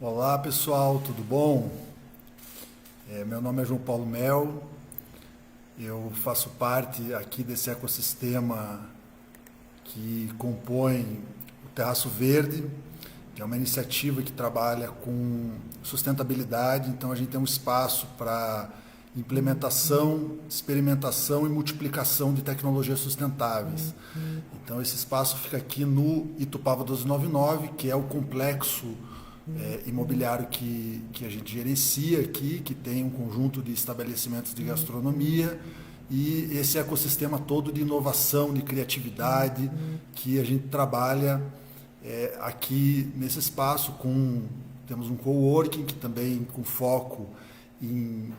Olá pessoal, tudo bom? Meu nome é João Paulo Mel, eu faço parte aqui desse ecossistema que compõe o Terraço Verde, que é uma iniciativa que trabalha com sustentabilidade, então a gente tem um espaço para implementação, experimentação e multiplicação de tecnologias sustentáveis. Então esse espaço fica aqui no Itupava 1299, que é o complexo imobiliário que a gente gerencia aqui, que tem um conjunto de estabelecimentos de gastronomia e esse ecossistema todo de inovação, de criatividade que a gente trabalha aqui nesse espaço. Temos um coworking que também com foco em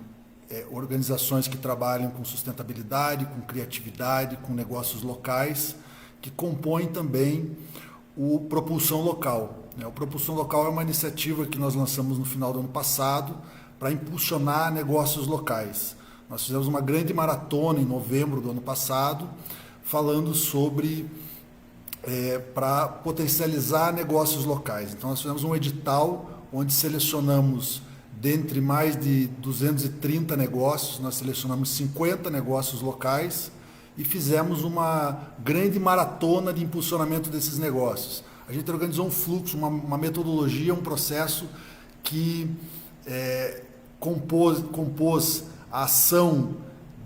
organizações que trabalham com sustentabilidade, com criatividade, com negócios locais, que compõem também o Propulsão Local. O Propulsão Local é uma iniciativa que nós lançamos no final do ano passado para impulsionar negócios locais. Nós fizemos uma grande maratona em novembro do ano passado, falando sobre para potencializar negócios locais. Então nós fizemos um edital onde selecionamos, dentre mais de 230 negócios, nós selecionamos 50 negócios locais e fizemos uma grande maratona de impulsionamento desses negócios. A gente organizou um fluxo, uma metodologia, um processo que compôs a ação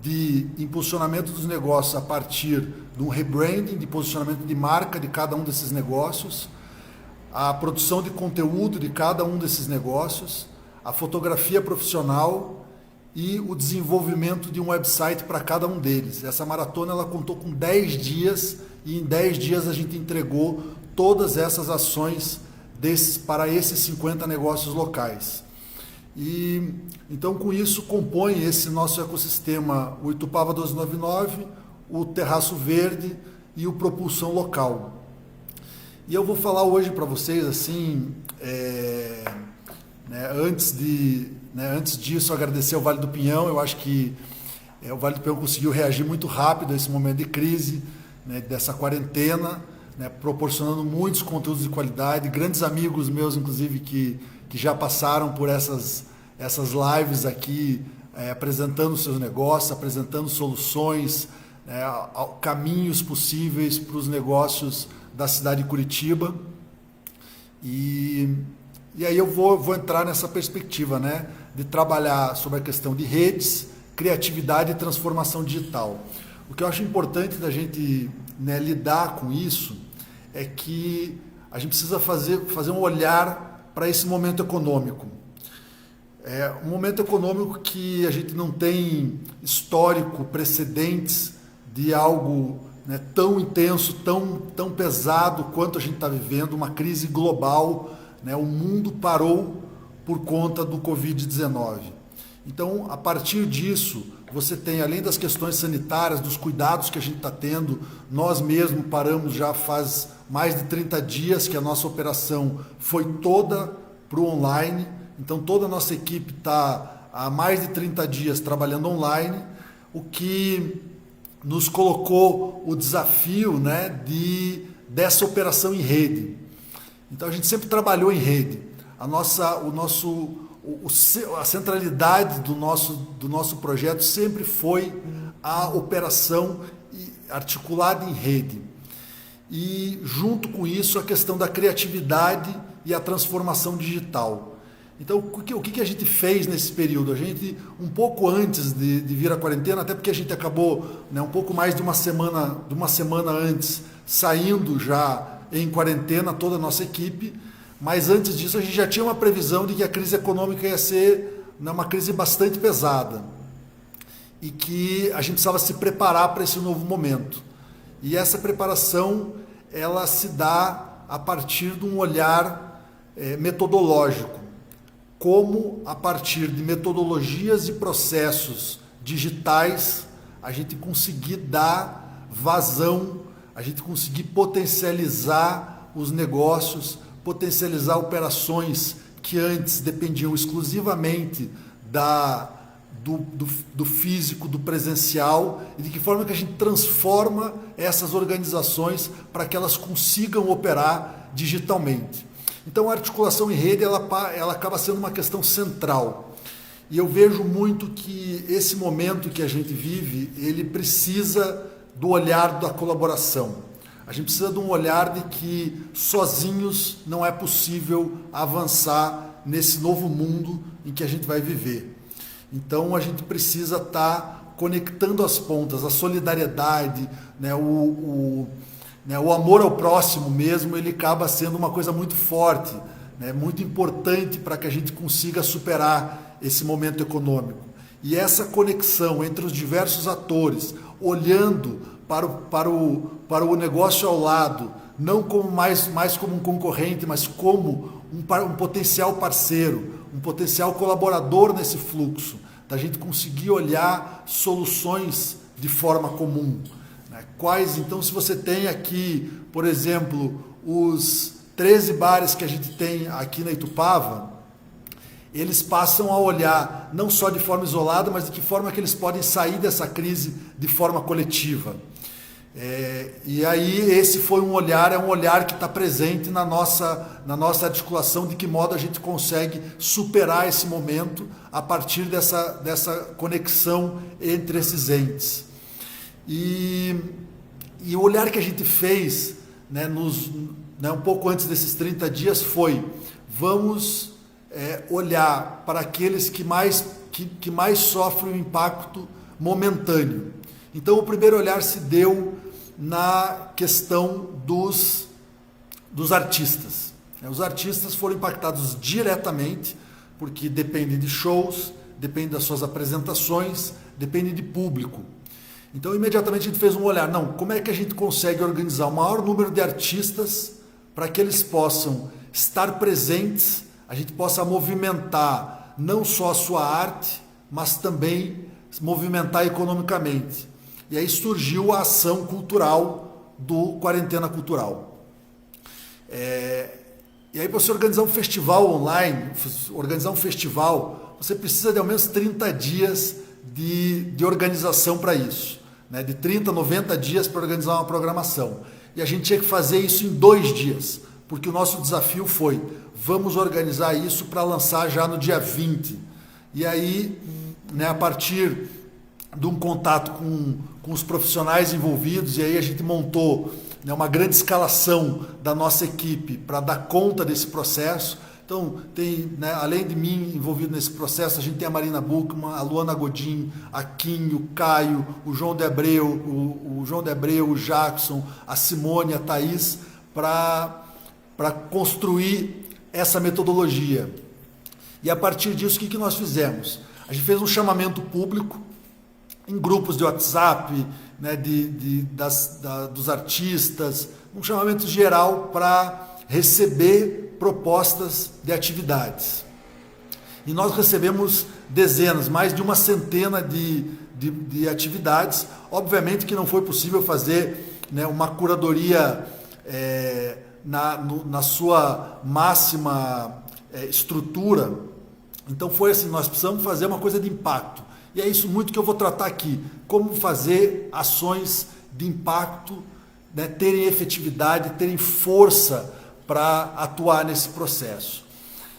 de impulsionamento dos negócios a partir de um rebranding, de posicionamento de marca de cada um desses negócios, a produção de conteúdo de cada um desses negócios, a fotografia profissional e o desenvolvimento de um website para cada um deles. Essa maratona ela contou com 10 dias e em 10 dias a gente entregou todas essas ações para esses 50 negócios locais. E então com isso compõe esse nosso ecossistema o Itupava 1299, o Terraço Verde e o Propulsão Local. E eu vou falar hoje para vocês assim, antes disso agradecer ao Vale do Pinhão. Eu acho que o Vale do Pinhão conseguiu reagir muito rápido a esse momento de crise, dessa quarentena, proporcionando muitos conteúdos de qualidade, grandes amigos meus, inclusive, que já passaram por essas lives aqui, apresentando seus negócios, apresentando soluções, caminhos possíveis para os negócios da cidade de Curitiba. E aí eu vou entrar nessa perspectiva, de trabalhar sobre a questão de redes, criatividade e transformação digital. O que eu acho importante da gente lidar com isso é que a gente precisa fazer um olhar para esse momento econômico. Um momento econômico que a gente não tem histórico, precedentes de algo tão intenso, tão pesado quanto a gente está vivendo, uma crise global. O mundo parou por conta do Covid-19. Então, a partir disso, você tem, além das questões sanitárias, dos cuidados que a gente está tendo, nós mesmos paramos já faz mais de 30 dias que a nossa operação foi toda para o online. Então, toda a nossa equipe está há mais de 30 dias trabalhando online, o que nos colocou o desafio dessa operação em rede. Então, a gente sempre trabalhou em rede. A centralidade do nosso projeto sempre foi a operação articulada em rede. E, junto com isso, a questão da criatividade e a transformação digital. Então, o que a gente fez nesse período? A gente, um pouco antes de vir a quarentena, até porque a gente acabou um pouco mais de uma semana antes, saindo já em quarentena, toda a nossa equipe, mas antes disso a gente já tinha uma previsão de que a crise econômica ia ser uma crise bastante pesada e que a gente precisava se preparar para esse novo momento. E essa preparação, ela se dá a partir de um olhar metodológico, como a partir de metodologias e processos digitais a gente conseguir dar vazão, a gente conseguir potencializar os negócios, potencializar operações que antes dependiam exclusivamente do físico, do presencial, e de que forma que a gente transforma essas organizações para que elas consigam operar digitalmente. Então a articulação em rede ela acaba sendo uma questão central. E eu vejo muito que esse momento que a gente vive, ele precisa do olhar da colaboração. A gente precisa de um olhar de que sozinhos não é possível avançar nesse novo mundo em que a gente vai viver. Então a gente precisa estar conectando as pontas, a solidariedade, né, o amor ao próximo mesmo, ele acaba sendo uma coisa muito forte, né, muito importante para que a gente consiga superar esse momento econômico. E essa conexão entre os diversos atores, olhando para o negócio ao lado, não como mais como um concorrente, mas como um potencial parceiro, um potencial colaborador nesse fluxo, da gente conseguir olhar soluções de forma comum. Né? Então, se você tem aqui, por exemplo, os 13 bares que a gente tem aqui na Itupava, eles passam a olhar não só de forma isolada, mas de que forma que eles podem sair dessa crise de forma coletiva. E aí esse foi um olhar que está presente na nossa articulação, de que modo a gente consegue superar esse momento a partir dessa conexão entre esses entes. E o olhar que a gente fez, né, um pouco antes desses 30 dias foi: vamos olhar para aqueles que mais sofrem o impacto momentâneo. Então o primeiro olhar se deu na questão dos artistas. Os artistas foram impactados diretamente, porque dependem de shows, dependem das suas apresentações, dependem de público. Então imediatamente a gente fez um olhar, como é que a gente consegue organizar o maior número de artistas para que eles possam estar presentes, a gente possa movimentar não só a sua arte, mas também movimentar economicamente. E aí surgiu a ação cultural do Quarentena Cultural. E aí, para você organizar um festival online, você precisa de ao menos 30 dias de organização para isso. Né? De 30 a 90 dias para organizar uma programação. E a gente tinha que fazer isso em 2 dias, porque o nosso desafio foi: vamos organizar isso para lançar já no dia 20. E aí, né, a partir de um contato com os profissionais envolvidos, e aí a gente montou, né, uma grande escalação da nossa equipe para dar conta desse processo. Então, tem, né, além de mim envolvido nesse processo, a gente tem a Marina Buchmann, a Luana Godin, a Kim, o Caio, o João de Abreu, o Jackson, a Simone, a Thaís, para construir essa metodologia. E a partir disso, o que nós fizemos? A gente fez um chamamento público em grupos de WhatsApp, né, dos artistas, um chamamento geral para receber propostas de atividades. E nós recebemos dezenas, mais de uma centena de atividades. Obviamente que não foi possível fazer, né, uma curadoria na sua máxima estrutura. Então foi assim: nós precisamos fazer uma coisa de impacto. E é isso muito que eu vou tratar aqui: como fazer ações de impacto, né, terem efetividade, terem força para atuar nesse processo.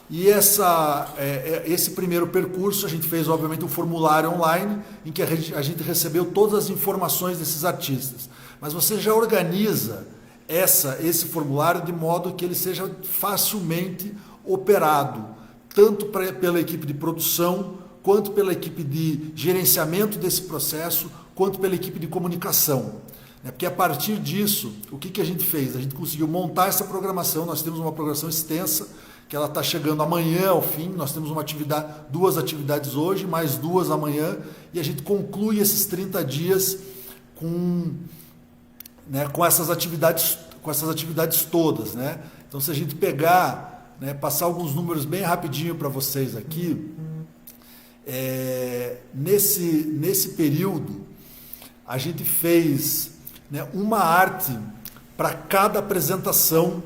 E esse primeiro percurso, a gente fez obviamente um formulário online, em que a gente recebeu todas as informações desses artistas. Mas você já organiza esse formulário de modo que ele seja facilmente operado, tanto pela equipe de produção, quanto pela equipe de gerenciamento desse processo, quanto pela equipe de comunicação. Porque a partir disso, o que a gente fez? A gente conseguiu montar essa programação. Nós temos uma programação extensa, que ela está chegando amanhã ao fim. Nós temos 2 atividades hoje, mais 2 amanhã, e a gente conclui esses 30 dias com essas atividades todas. Né? Então, se a gente pegar, né, passar alguns números bem rapidinho para vocês aqui, nesse período, a gente fez, né, uma arte para cada apresentação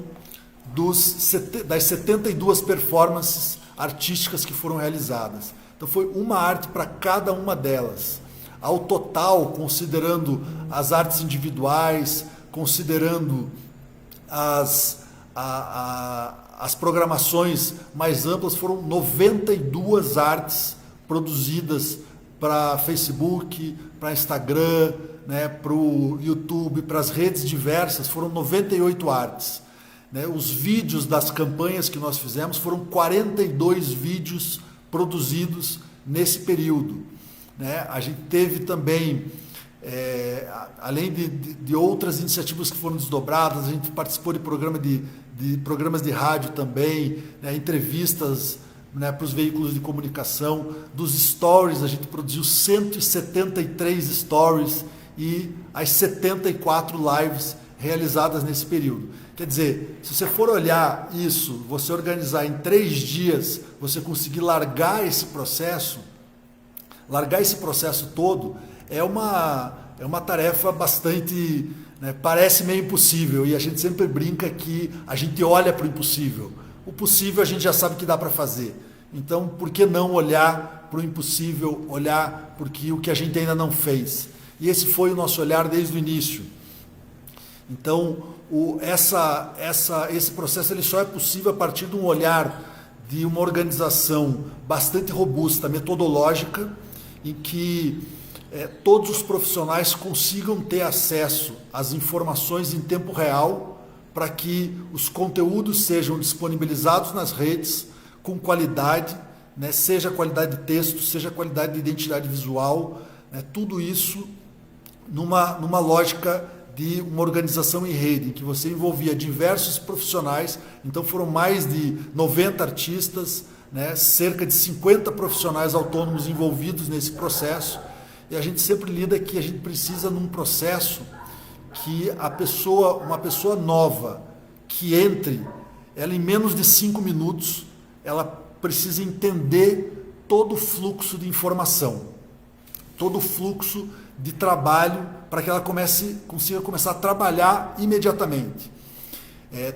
das 72 performances artísticas que foram realizadas. Então foi uma arte para cada uma delas. Ao total, considerando as artes individuais, considerando as programações mais amplas foram 92 artes produzidas para Facebook, para Instagram, né, para o YouTube, para as redes diversas, foram 98 artes. Né? Os vídeos das campanhas que nós fizemos foram 42 vídeos produzidos nesse período. Né? A gente teve também, além de outras iniciativas que foram desdobradas, a gente participou de programas de rádio também, né? Entrevistas, né, para os veículos de comunicação, dos stories, a gente produziu 173 stories e as 74 lives realizadas nesse período. Quer dizer, se você for olhar isso, você organizar em 3 dias, você conseguir largar esse processo todo, é uma tarefa bastante, né, parece meio impossível, e a gente sempre brinca que a gente olha para o impossível. O possível a gente já sabe que dá para fazer. Então, por que não olhar para o impossível, olhar porque o que a gente ainda não fez? E esse foi o nosso olhar desde o início. Então, esse processo ele só é possível a partir de um olhar de uma organização bastante robusta, metodológica, em que todos os profissionais consigam ter acesso às informações em tempo real para que os conteúdos sejam disponibilizados nas redes com qualidade, né, seja qualidade de texto, seja qualidade de identidade visual, né, tudo isso numa lógica de uma organização em rede, em que você envolvia diversos profissionais, então foram mais de 90 artistas, né, cerca de 50 profissionais autônomos envolvidos nesse processo, e a gente sempre lida que a gente precisa num processo que uma pessoa nova que entre, ela em menos de 5 minutos, ela precisa entender todo o fluxo de informação, todo o fluxo de trabalho para que ela consiga começar a trabalhar imediatamente.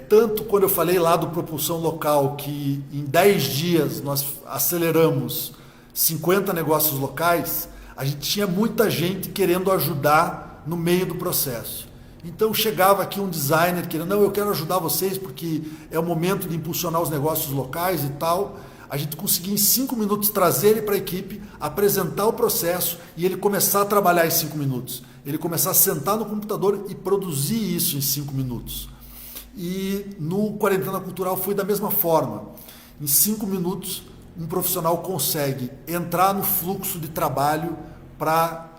Tanto quando eu falei lá do Propulsão Local, que em 10 dias nós aceleramos 50 negócios locais, a gente tinha muita gente querendo ajudar no meio do processo. Então chegava aqui um designer querendo, não, eu quero ajudar vocês porque é o momento de impulsionar os negócios locais e tal. A gente conseguia em 5 minutos trazer ele para a equipe, apresentar o processo e ele começar a trabalhar em 5 minutos. Ele começar a sentar no computador e produzir isso em 5 minutos. E no Quarentena Cultural foi da mesma forma. Em 5 minutos, um profissional consegue entrar no fluxo de trabalho para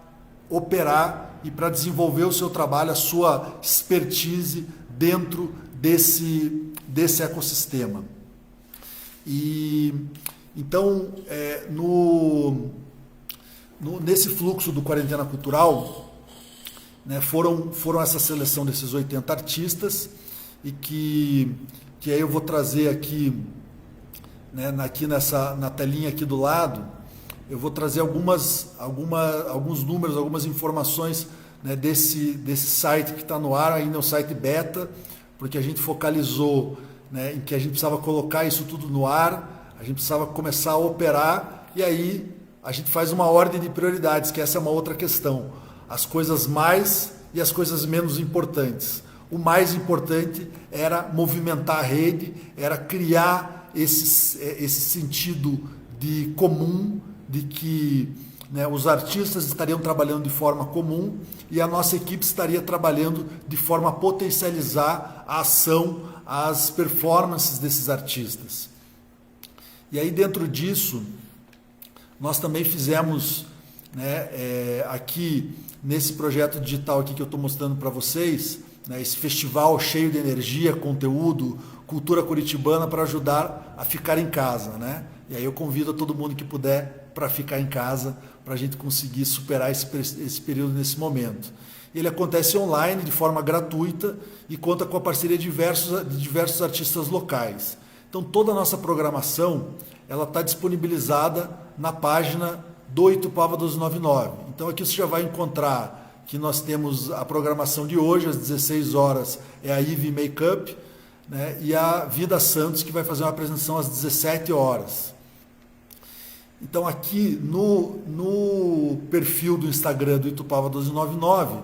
operar e para desenvolver o seu trabalho, a sua expertise dentro desse ecossistema. E então, nesse fluxo do Quarentena Cultural, né, foram essa seleção desses 80 artistas, e que aí eu vou trazer aqui, né, na telinha aqui do lado, eu vou trazer alguns números, algumas informações, né, desse site que está no ar, ainda é um site beta, porque a gente focalizou, né, em que a gente precisava colocar isso tudo no ar, a gente precisava começar a operar, e aí a gente faz uma ordem de prioridades, que essa é uma outra questão. As coisas mais e as coisas menos importantes. O mais importante era movimentar a rede, era criar esse sentido de comum, de que, né, os artistas estariam trabalhando de forma comum e a nossa equipe estaria trabalhando de forma a potencializar a ação, as performances desses artistas. E aí dentro disso, nós também fizemos, né, aqui nesse projeto digital aqui que eu estou mostrando para vocês, né, esse festival cheio de energia, conteúdo, cultura curitibana para ajudar a ficar em casa, né? E aí eu convido a todo mundo que puder para ficar em casa, para a gente conseguir superar esse período nesse momento. Ele acontece online, de forma gratuita, e conta com a parceria de diversos artistas locais. Então toda a nossa programação ela está disponibilizada na página do Itupava 1299. Então aqui você já vai encontrar que nós temos a programação de hoje, às 16 horas, é a Ivy Makeup, né, e a Vida Santos, que vai fazer uma apresentação às 17 horas. Então aqui no perfil do Instagram do Itupava 1299,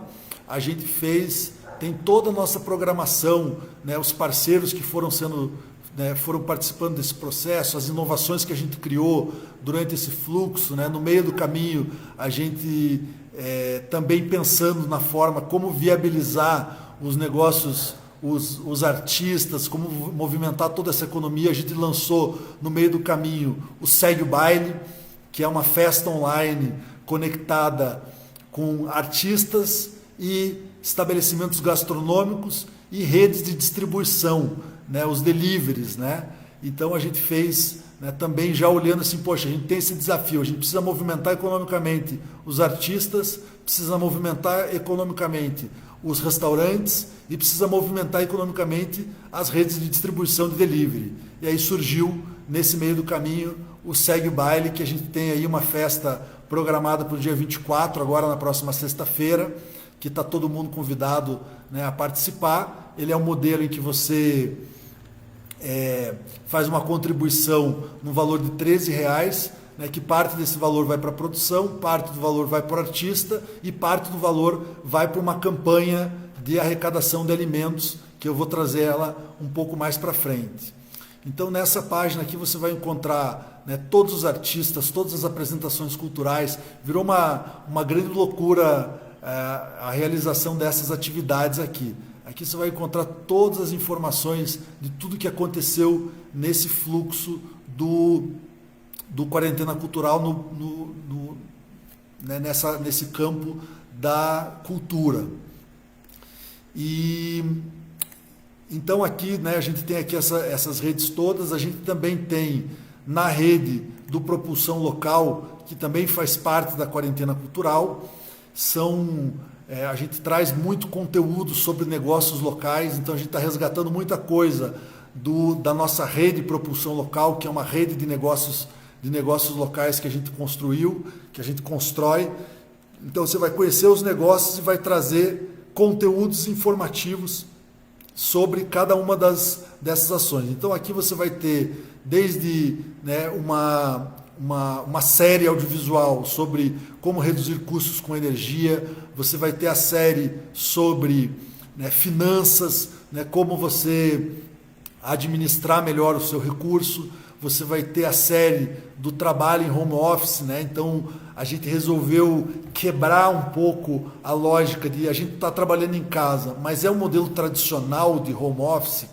a gente fez tem toda a nossa programação, né, os parceiros que foram sendo, né, foram participando desse processo, as inovações que a gente criou durante esse fluxo, né, no meio do caminho, a gente também pensando na forma como viabilizar os negócios, os artistas, como movimentar toda essa economia. A gente lançou no meio do caminho o Segue o Baile, que é uma festa online conectada com artistas e estabelecimentos gastronômicos e redes de distribuição, né, os deliveries, né? Então a gente fez, né, também já olhando assim, poxa, a gente tem esse desafio, a gente precisa movimentar economicamente os artistas, precisa movimentar economicamente os restaurantes e precisa movimentar economicamente as redes de distribuição de delivery. E aí surgiu, nesse meio do caminho, o Segue o Baile, que a gente tem aí uma festa programada para o dia 24, agora na próxima sexta-feira, que está todo mundo convidado, né, a participar. Ele é um modelo em que você faz uma contribuição no valor de R$13, né, que parte desse valor vai para a produção, parte do valor vai para o artista e parte do valor vai para uma campanha de arrecadação de alimentos, que eu vou trazer ela um pouco mais para frente. Então nessa página aqui você vai encontrar, né, todos os artistas, todas as apresentações culturais. Virou uma grande loucura a realização dessas atividades aqui. Aqui você vai encontrar todas as informações de tudo que aconteceu nesse fluxo do Quarentena Cultural né, nesse campo da cultura. E então aqui, né, a gente tem aqui essas redes todas. A gente também tem na rede do Propulsão Local, que também faz parte da Quarentena Cultural. A gente traz muito conteúdo sobre negócios locais, então a gente está resgatando muita coisa da nossa rede Propulsão Local, que é uma rede de negócios locais que a gente construiu, que a gente constrói. Então você vai conhecer os negócios e vai trazer conteúdos informativos sobre cada uma dessas ações. Então aqui você vai ter desde, né, uma série audiovisual sobre como reduzir custos com energia, você vai ter a série sobre, né, finanças, né, como você administrar melhor o seu recurso, você vai ter a série do trabalho em home office, né? Então a gente resolveu quebrar um pouco a lógica de a gente estar trabalhando em casa, mas é um modelo tradicional de home office,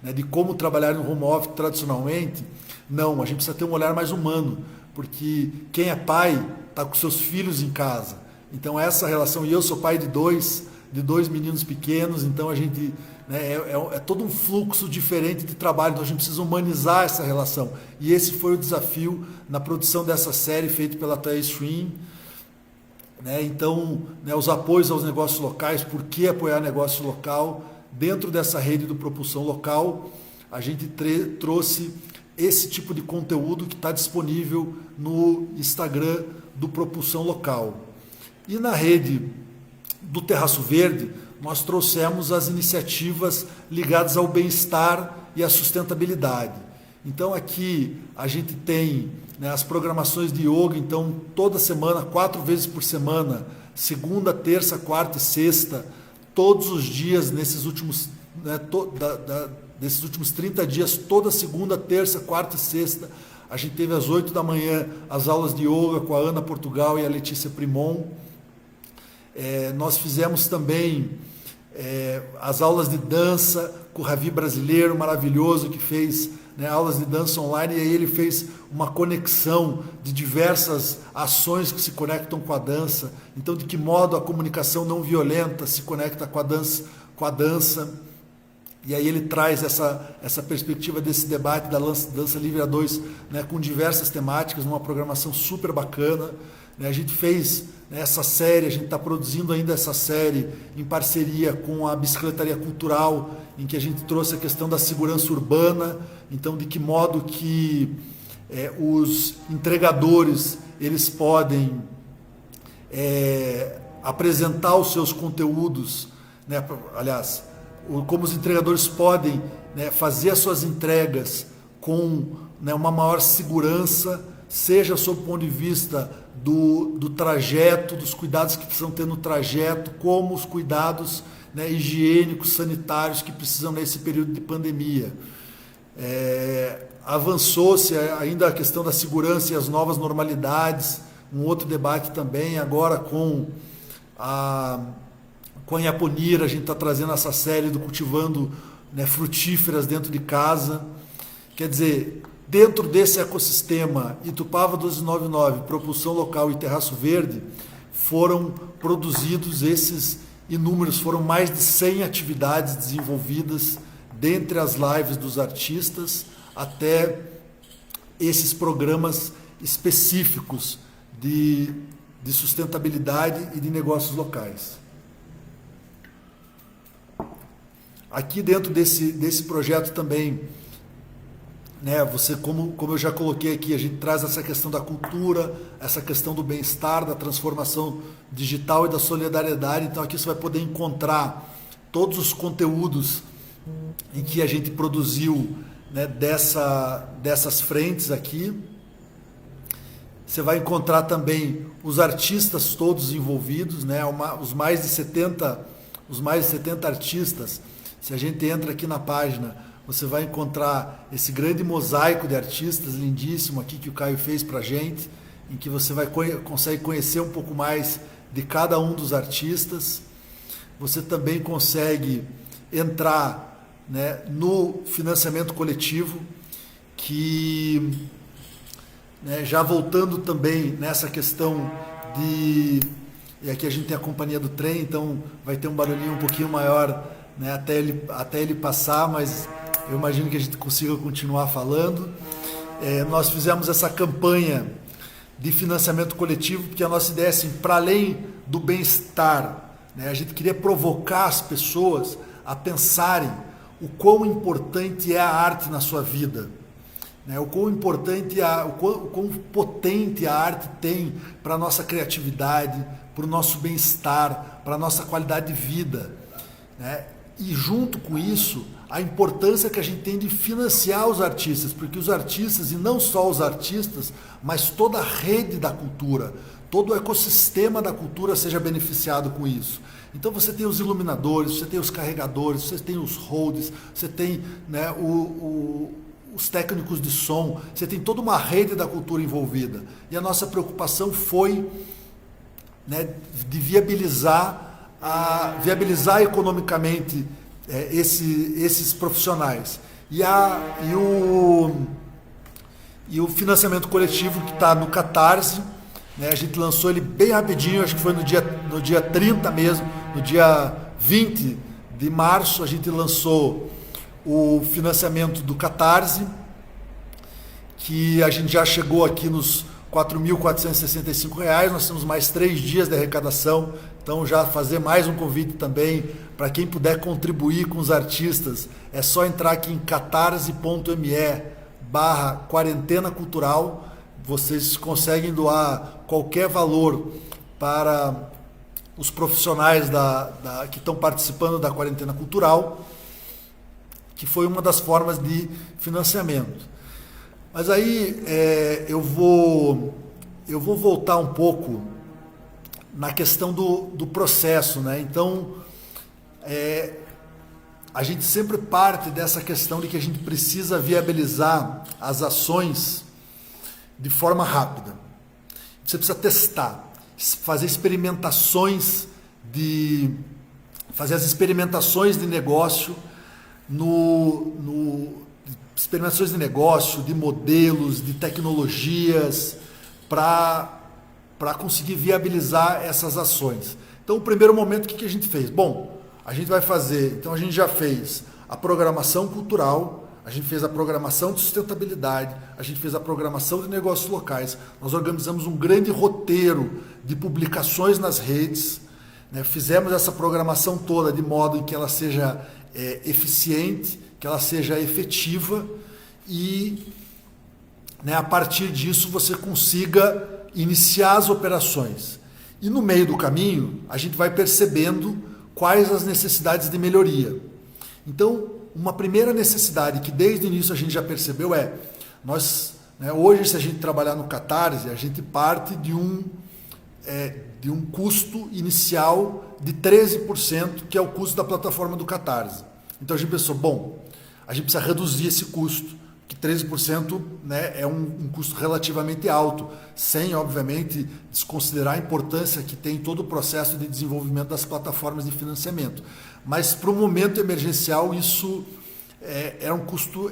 né, de como trabalhar no home office tradicionalmente. Não, a gente precisa ter um olhar mais humano, porque quem é pai está com seus filhos em casa. Então essa relação, e eu sou pai de dois meninos pequenos, então a gente, né, é todo um fluxo diferente de trabalho, então a gente precisa humanizar essa relação. E esse foi o desafio na produção dessa série feita pela Thaís Schwinn, né? Então, né, os apoios aos negócios locais, por que apoiar negócio local? Dentro dessa rede do Propulsão Local, a gente trouxe esse tipo de conteúdo que está disponível no Instagram do Propulsão Local. E na rede do Terraço Verde, nós trouxemos as iniciativas ligadas ao bem-estar e à sustentabilidade. Então aqui a gente tem, né, as programações de yoga, então toda semana, 4 vezes por semana, segunda, terça, quarta e sexta, todos os dias nesses últimos, né, desses últimos 30 dias, toda segunda, terça, quarta e sexta, a gente teve às 8 da manhã as aulas de yoga com a Ana Portugal e a Letícia Primon. Nós fizemos também as aulas de dança com o Ravi Brasileiro, maravilhoso, que fez, né, aulas de dança online, e aí ele fez uma conexão de diversas ações que se conectam com a dança. Então, de que modo a comunicação não violenta se conecta com a dança. E aí ele traz essa perspectiva desse debate da dança livre A2, né, com diversas temáticas, numa programação super bacana. Né? A gente fez, né, essa série, a gente está produzindo ainda essa série em parceria com a Bicicletaria Cultural, em que a gente trouxe a questão da segurança urbana. Então, de que modo que os entregadores eles podem apresentar os seus conteúdos, né, aliás, como os entregadores podem, né, fazer as suas entregas com, né, uma maior segurança, seja sob o ponto de vista do trajeto, dos cuidados que precisam ter no trajeto, como os cuidados, né, higiênicos, sanitários que precisam nesse período de pandemia. Avançou-se ainda a questão da segurança e as novas normalidades, um outro debate também, agora com a Yaponira, a gente está trazendo essa série do cultivando, né, frutíferas dentro de casa. Quer dizer, dentro desse ecossistema Itupava 1299, Propulsão Local e Terraço Verde, foram produzidos esses inúmeros, foram mais de 100 atividades desenvolvidas, dentre as lives dos artistas até esses programas específicos de sustentabilidade e de negócios locais. Aqui dentro desse projeto também, né, você, como eu já coloquei aqui, a gente traz essa questão da cultura, essa questão do bem-estar, da transformação digital e da solidariedade. Então aqui você vai poder encontrar todos os conteúdos em que a gente produziu, né, dessas frentes aqui. Você vai encontrar também os artistas todos envolvidos, né, os mais de 70 artistas. Se a gente entra aqui na página, você vai encontrar esse grande mosaico de artistas lindíssimo aqui que o Caio fez para a gente, em que você consegue conhecer um pouco mais de cada um dos artistas. Você também consegue entrar, né, no financiamento coletivo, que, né, já voltando também nessa questão de... E aqui a gente tem a companhia do trem, então vai ter um barulhinho um pouquinho maior, né, até ele passar, mas eu imagino que a gente consiga continuar falando. Nós fizemos essa campanha de financiamento coletivo, porque a nossa ideia é assim, para além do bem-estar, né, a gente queria provocar as pessoas a pensarem o quão importante é a arte na sua vida, né, o quão importante, o quão potente a arte tem para a nossa criatividade, para o nosso bem-estar, para a nossa qualidade de vida, né? E junto com isso, a importância que a gente tem de financiar os artistas, porque os artistas, e não só os artistas, mas toda a rede da cultura, todo o ecossistema da cultura seja beneficiado com isso. Então você tem os iluminadores, você tem os carregadores, você tem os holds, você tem, né, os técnicos de som, você tem toda uma rede da cultura envolvida. E a nossa preocupação foi, né, de viabilizar economicamente esses profissionais. E o financiamento coletivo que está no Catarse, né, a gente lançou ele bem rapidinho, acho que foi no dia 30 mesmo, no dia 20 de março, a gente lançou o financiamento do Catarse, que a gente já chegou aqui nos R$ 4.465, nós temos mais 3 dias de arrecadação, então já fazer mais um convite também para quem puder contribuir com os artistas, é só entrar aqui em catarse.me/quarentena cultural, vocês conseguem doar qualquer valor para os profissionais que estão participando da quarentena cultural, que foi uma das formas de financiamento. Mas aí eu vou voltar um pouco na questão do processo, né? Então, a gente sempre parte dessa questão de que a gente precisa viabilizar as ações de forma rápida. Você precisa testar, fazer experimentações fazer as experimentações de negócio experimentações de negócio, de modelos, de tecnologias, para conseguir viabilizar essas ações. Então, o primeiro momento, o que a gente fez? Bom, a gente vai fazer, então a gente já fez a programação cultural, a gente fez a programação de sustentabilidade, a gente fez a programação de negócios locais, nós organizamos um grande roteiro de publicações nas redes, né? Fizemos essa programação toda de modo em que ela seja eficiente, que ela seja efetiva e, né, a partir disso você consiga iniciar as operações. E no meio do caminho, a gente vai percebendo quais as necessidades de melhoria. Então, uma primeira necessidade que desde o início a gente já percebeu nós né? Hoje, se a gente trabalhar no Catarse, a gente parte de um custo inicial de 13%, que é o custo da plataforma do Catarse. Então a gente pensou, bom, a gente precisa reduzir esse custo, que 13%, né, é um custo relativamente alto, sem, obviamente, desconsiderar a importância que tem todo o processo de desenvolvimento das plataformas de financiamento. Mas para o momento emergencial isso é um custo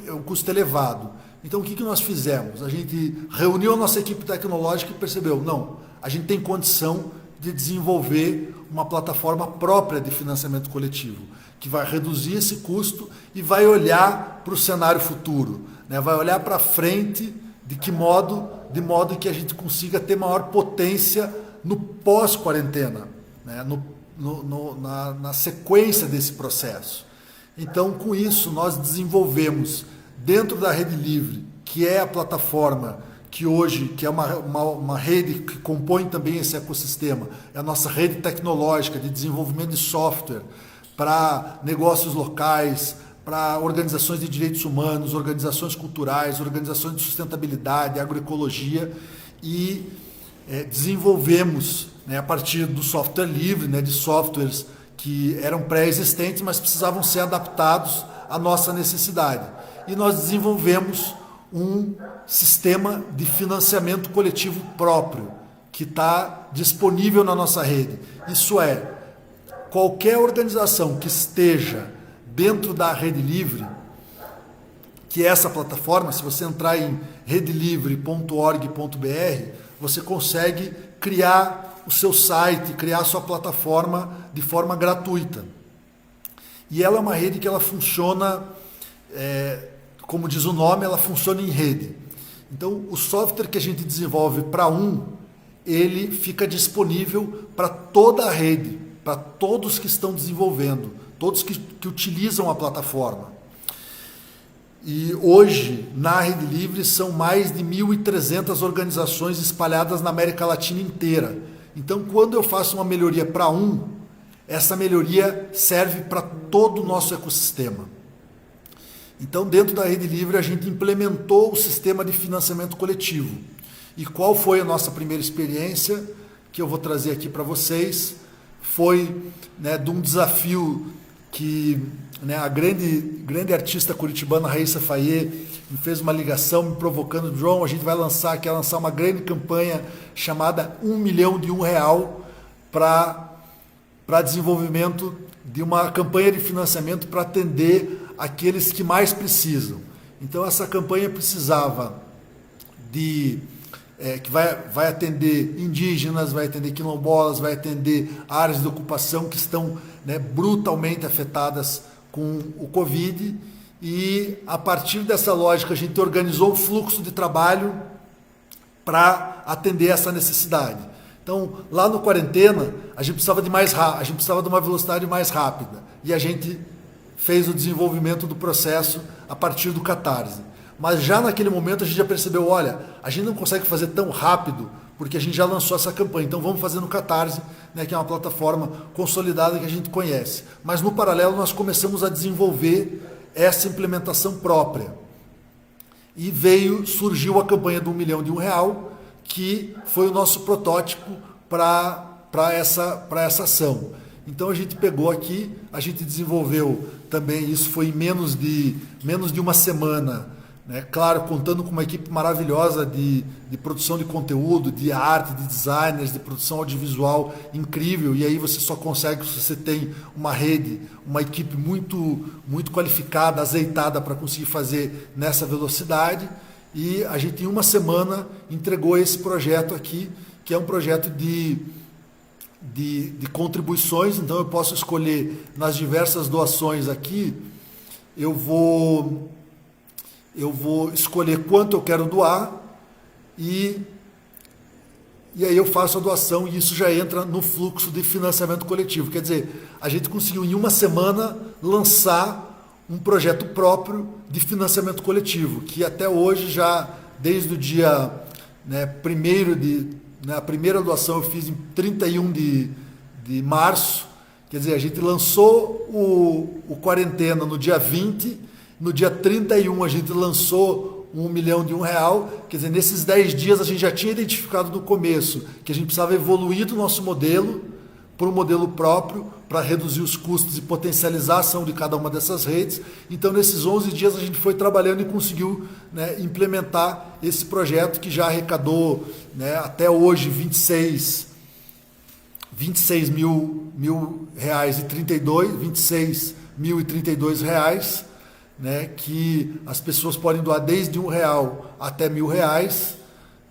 elevado. Então o que nós fizemos? A gente reuniu a nossa equipe tecnológica e percebeu, não, a gente tem condição de desenvolver uma plataforma própria de financiamento coletivo, que vai reduzir esse custo e vai olhar para o cenário futuro, né? Vai olhar para frente de modo que a gente consiga ter maior potência no pós-quarentena, né? Na sequência desse processo. Então, com isso, nós desenvolvemos dentro da Rede Livre, que é a plataforma que hoje, que é uma rede que compõe também esse ecossistema, é a nossa rede tecnológica de desenvolvimento de software para negócios locais, para organizações de direitos humanos, organizações culturais, organizações de sustentabilidade, agroecologia, e desenvolvemos, né, a partir do software livre, né, de softwares que eram pré-existentes, mas precisavam ser adaptados à nossa necessidade. E nós desenvolvemos um sistema de financiamento coletivo próprio, que está disponível na nossa rede. Isso é, qualquer organização que esteja dentro da Rede Livre, que é essa plataforma, se você entrar em redelivre.org.br, você consegue criar o seu site, criar a sua plataforma de forma gratuita. E ela é uma rede que ela funciona, como diz o nome, ela funciona em rede. Então, o software que a gente desenvolve para ele fica disponível para toda a rede, para todos que estão desenvolvendo, todos que utilizam a plataforma. E hoje, na Rede Livre, são mais de 1.300 organizações espalhadas na América Latina inteira. Então, quando eu faço uma melhoria para essa melhoria serve para todo o nosso ecossistema. Então, dentro da Rede Livre, a gente implementou o sistema de financiamento coletivo. E qual foi a nossa primeira experiência, que eu vou trazer aqui para vocês? Foi, né, de um desafio que, né, a grande artista curitibana Raíssa Fayet me fez uma ligação me provocando, João, a gente vai lançar uma grande campanha chamada R$1 milhão para desenvolvimento de uma campanha de financiamento para atender aqueles que mais precisam. Então essa campanha precisava que vai atender indígenas, vai atender quilombolas, vai atender áreas de ocupação que estão, né, brutalmente afetadas com o Covid, e a partir dessa lógica a gente organizou o fluxo de trabalho para atender essa necessidade. Então, lá no quarentena, a gente precisava de uma velocidade mais rápida, e a gente fez o desenvolvimento do processo a partir do Catarse. Mas já naquele momento a gente já percebeu, olha, a gente não consegue fazer tão rápido, porque a gente já lançou essa campanha, então vamos fazer no Catarse, né, que é uma plataforma consolidada que a gente conhece. Mas no paralelo nós começamos a desenvolver essa implementação própria. E surgiu a campanha do R$1 milhão, que foi o nosso protótipo para essa ação. Então a gente pegou aqui, a gente desenvolveu também, isso foi em menos de uma semana, né? Claro, contando com uma equipe maravilhosa de produção de conteúdo, de arte, de designers, de produção audiovisual incrível, e aí você só consegue se você tem uma rede, uma equipe muito, muito qualificada, azeitada para conseguir fazer nessa velocidade, e a gente em uma semana entregou esse projeto aqui, que é um projeto de contribuições. Então eu posso escolher nas diversas doações aqui, eu vou escolher quanto eu quero doar e aí eu faço a doação, e isso já entra no fluxo de financiamento coletivo. Quer dizer, a gente conseguiu em uma semana lançar um projeto próprio de financiamento coletivo, que até hoje já, desde o dia, né, a primeira doação eu fiz em 31 de março, quer dizer, a gente lançou o Quarentena no dia 20, no dia 31 a gente lançou R$ 1 milhão. Quer dizer, nesses 10 dias a gente já tinha identificado no começo que a gente precisava evoluir do nosso modelo para um modelo próprio, para reduzir os custos e potencializar a ação de cada uma dessas redes. Então, nesses 11 dias a gente foi trabalhando e conseguiu, né, implementar esse projeto que já arrecadou, né, até hoje R$ 26.032 reais, né, que as pessoas podem doar desde R$ 1 até R$ 1.000,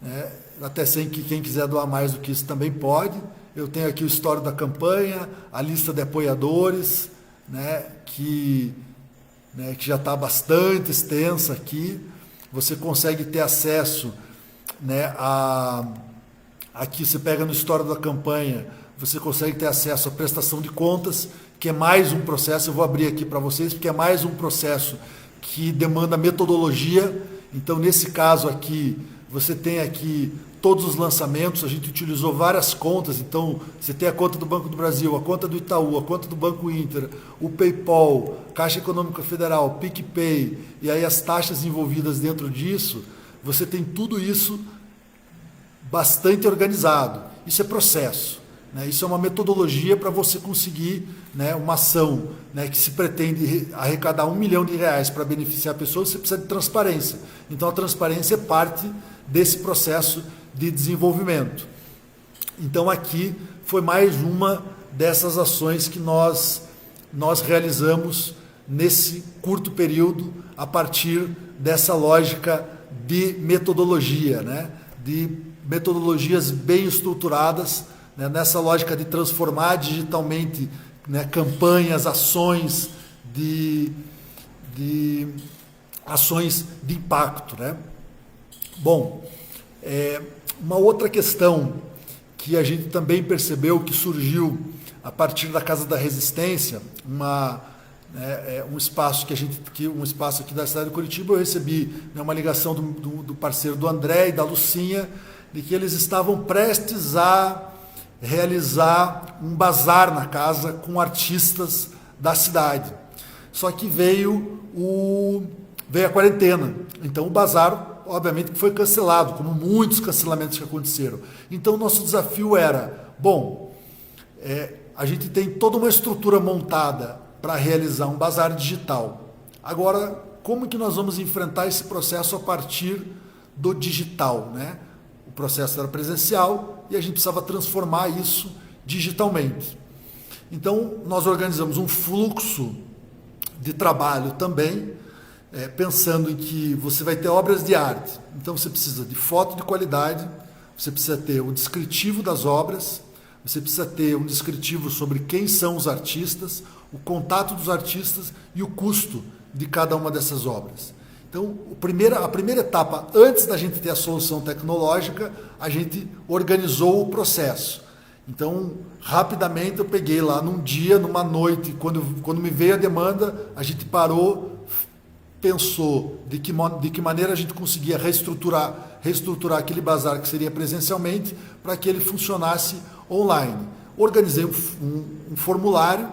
né, até sem que quem quiser doar mais do que isso também pode. Eu tenho aqui o histórico da campanha, a lista de apoiadores, né, que já está bastante extensa aqui. Você consegue ter acesso, né, aqui você pega no histórico da campanha, você consegue ter acesso à prestação de contas, que é mais um processo. Eu vou abrir aqui para vocês, porque é mais um processo que demanda metodologia. Então, nesse caso aqui, você tem aqui todos os lançamentos. A gente utilizou várias contas. Então, você tem a conta do Banco do Brasil, a conta do Itaú, a conta do Banco Inter, o PayPal, Caixa Econômica Federal, PicPay, e aí as taxas envolvidas dentro disso. Você tem tudo isso bastante organizado. Isso é processo. Isso é uma metodologia para você conseguir, né, uma ação, né, que se pretende arrecadar R$ 1 milhão para beneficiar a pessoa. Você precisa de transparência. Então, a transparência é parte desse processo de desenvolvimento. Então, aqui foi mais uma dessas ações que nós realizamos nesse curto período, a partir dessa lógica de metodologia, né, de metodologias bem estruturadas, né, nessa lógica de transformar digitalmente, né, campanhas, ações de ações de impacto, né? Bom, uma outra questão que a gente também percebeu que surgiu a partir da Casa da Resistência, um espaço um espaço aqui da cidade de Curitiba. Eu recebi, né, uma ligação do parceiro do André e da Lucinha, de que eles estavam prestes a realizar um bazar na casa com artistas da cidade. Só que veio a quarentena. Então o bazar, obviamente, foi cancelado, como muitos cancelamentos que aconteceram. Então o nosso desafio era, a gente tem toda uma estrutura montada para realizar um bazar digital. Agora, como que nós vamos enfrentar esse processo a partir do digital, né? O processo era presencial e a gente precisava transformar isso digitalmente. Então, nós organizamos um fluxo de trabalho também, pensando em que você vai ter obras de arte. Então, você precisa de foto de qualidade, você precisa ter o descritivo das obras, você precisa ter um descritivo sobre quem são os artistas, o contato dos artistas e o custo de cada uma dessas obras. Então, a primeira etapa, antes da gente ter a solução tecnológica, a gente organizou o processo. Então, rapidamente eu peguei lá num dia, numa noite, quando me veio a demanda, a gente parou, pensou de que maneira a gente conseguia reestruturar aquele bazar que seria presencialmente para que ele funcionasse online. Organizei um formulário,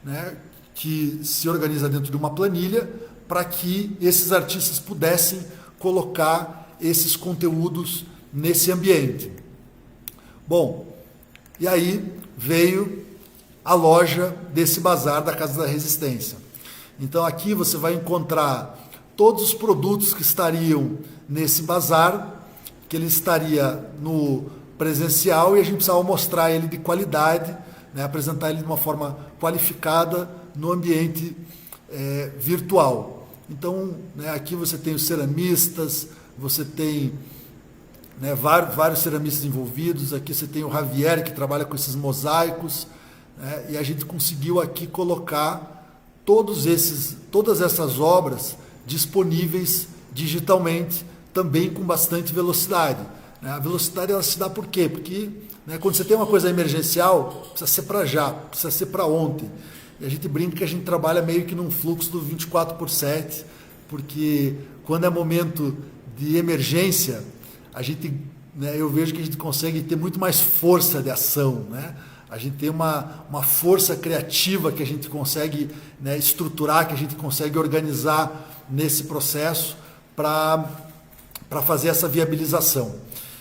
né, que se organiza dentro de uma planilha, para que esses artistas pudessem colocar esses conteúdos nesse ambiente. Bom, e aí veio a loja desse bazar da Casa da Resistência. Então aqui você vai encontrar todos os produtos que estariam nesse bazar, que ele estaria no presencial, e a gente precisava mostrar ele de qualidade, né, apresentar ele de uma forma qualificada no ambiente virtual. Então, né, aqui você tem os ceramistas, você tem, né, vários ceramistas envolvidos. Aqui você tem o Javier, que trabalha com esses mosaicos, né, e a gente conseguiu aqui colocar todas essas obras disponíveis digitalmente, também com bastante velocidade. Né? A velocidade ela se dá por quê? Porque, né, quando você tem uma coisa emergencial, precisa ser para já, precisa ser para ontem. E a gente brinca que a gente trabalha meio que num fluxo do 24/7, porque quando é momento de emergência, eu vejo que a gente consegue ter muito mais força de ação, né? A gente tem uma força criativa que a gente consegue, né, estruturar, que a gente consegue organizar nesse processo para para fazer essa viabilização.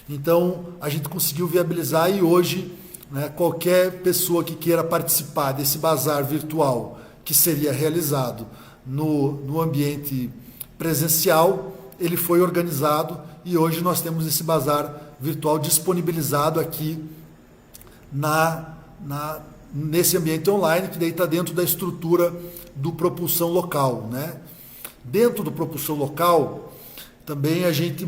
Então, a gente conseguiu viabilizar e hoje, né, qualquer pessoa que queira participar desse bazar virtual que seria realizado no ambiente presencial, ele foi organizado e hoje nós temos esse bazar virtual disponibilizado aqui nesse ambiente online, que daí está dentro da estrutura do Propulsão Local, né? Dentro do Propulsão Local, também a gente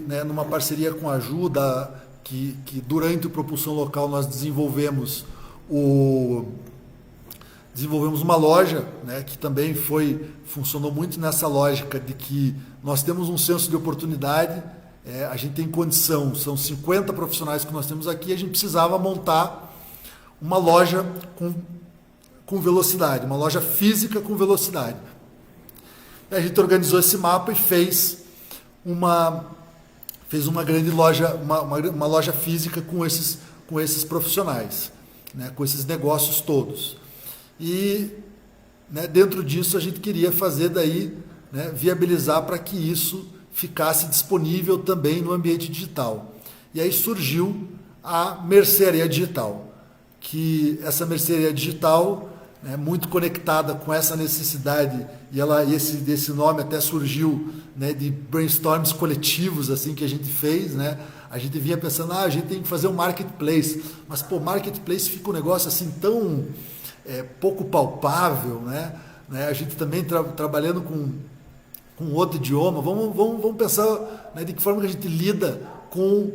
né, numa parceria com a Ajuda, que durante o Propulsão Local nós desenvolvemos uma loja, né, que também funcionou muito nessa lógica de que nós temos um senso de oportunidade, a gente tem condição, são 50 profissionais que nós temos aqui, a gente precisava montar uma loja com velocidade, uma loja física com velocidade. A gente organizou esse mapa e fez uma grande loja, uma loja física com esses profissionais, né, com esses negócios todos. E, né, dentro disso a gente queria fazer daí, né, viabilizar para que isso ficasse disponível também no ambiente digital. E aí surgiu a mercearia digital, que essa mercearia digital, né, muito conectada com essa necessidade, e esse nome até surgiu, né, de brainstorms coletivos assim que a gente fez, né? A gente vinha pensando, a gente tem que fazer um marketplace, mas marketplace fica um negócio assim tão pouco palpável, né? A gente também trabalhando com outro idioma, vamos pensar, né, de que forma que a gente lida com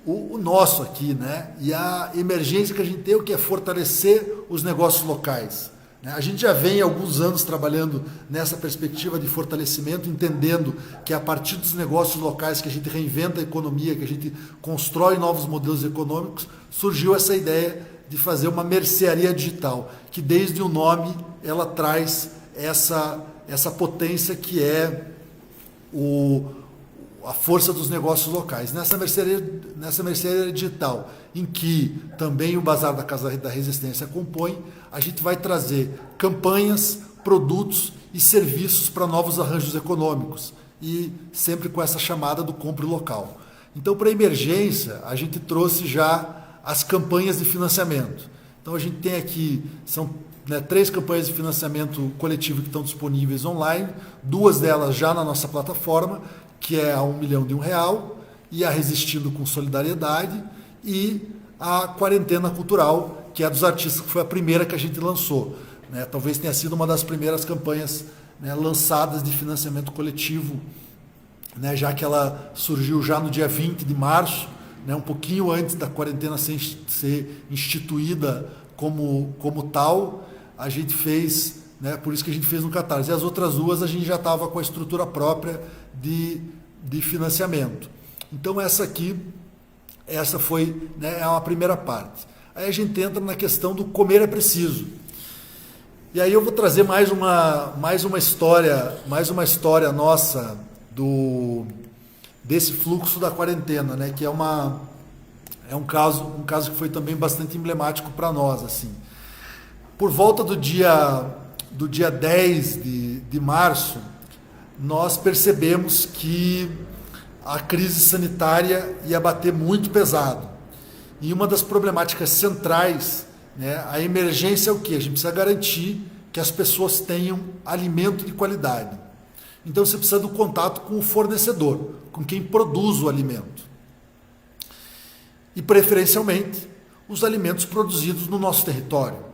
o nosso aqui, né? E a emergência que a gente tem, o que é fortalecer os negócios locais. A gente já vem há alguns anos trabalhando nessa perspectiva de fortalecimento, entendendo que a partir dos negócios locais que a gente reinventa a economia, que a gente constrói novos modelos econômicos, surgiu essa ideia de fazer uma mercearia digital, que desde o nome ela traz essa potência que é a força dos negócios locais. Nessa mercearia digital, em que também o Bazar da Casa da Resistência compõe, a gente vai trazer campanhas, produtos e serviços para novos arranjos econômicos, e sempre com essa chamada do compre local. Então, para a emergência, a gente trouxe já as campanhas de financiamento. Então, a gente tem aqui, são 3 campanhas de financiamento coletivo que estão disponíveis online, 2 delas já na nossa plataforma, que é a 1 milhão de R$1 e a Resistindo com Solidariedade, e a Quarentena Cultural, que é dos artistas, que foi a primeira que a gente lançou, né? Talvez tenha sido uma das primeiras campanhas, né, lançadas de financiamento coletivo, né, já que ela surgiu já no dia 20 de março, né, um pouquinho antes da quarentena ser instituída como tal. A gente fez, né, por isso que a gente fez no Catarse. E as outras 2 a gente já estava com a estrutura própria de financiamento. Então essa foi, né, uma primeira parte. Aí a gente entra na questão do comer é preciso. E aí eu vou trazer mais uma história nossa desse fluxo da quarentena, né, que é um caso que foi também bastante emblemático para nós, assim. Por volta do dia 10 de março, nós percebemos que a crise sanitária ia bater muito pesado. E uma das problemáticas centrais, né, a emergência é o quê? A gente precisa garantir que as pessoas tenham alimento de qualidade. Então você precisa do contato com o fornecedor, com quem produz o alimento. E preferencialmente os alimentos produzidos no nosso território.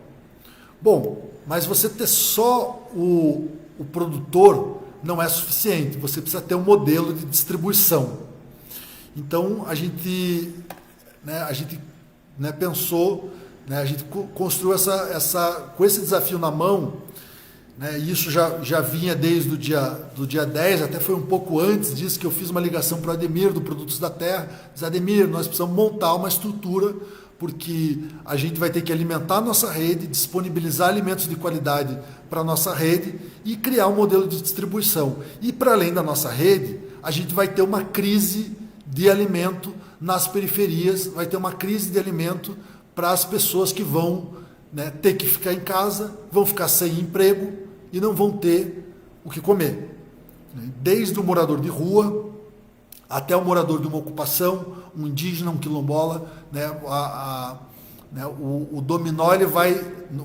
Bom, mas você ter só o produtor não é suficiente, você precisa ter um modelo de distribuição. Então a gente pensou, né, a gente construiu com esse desafio na mão, né, e isso já vinha desde do dia 10, até foi um pouco antes disso que eu fiz uma ligação para o Ademir, do Produtos da Terra. Diz: Ademir, nós precisamos montar uma estrutura, porque a gente vai ter que alimentar a nossa rede, disponibilizar alimentos de qualidade para a nossa rede e criar um modelo de distribuição. E para além da nossa rede, a gente vai ter uma crise de alimento nas periferias, vai ter uma crise de alimento para as pessoas que vão, né, ter que ficar em casa, vão ficar sem emprego e não vão ter o que comer. Desde o morador de rua até o morador de uma ocupação, um indígena, um quilombola, né? O dominó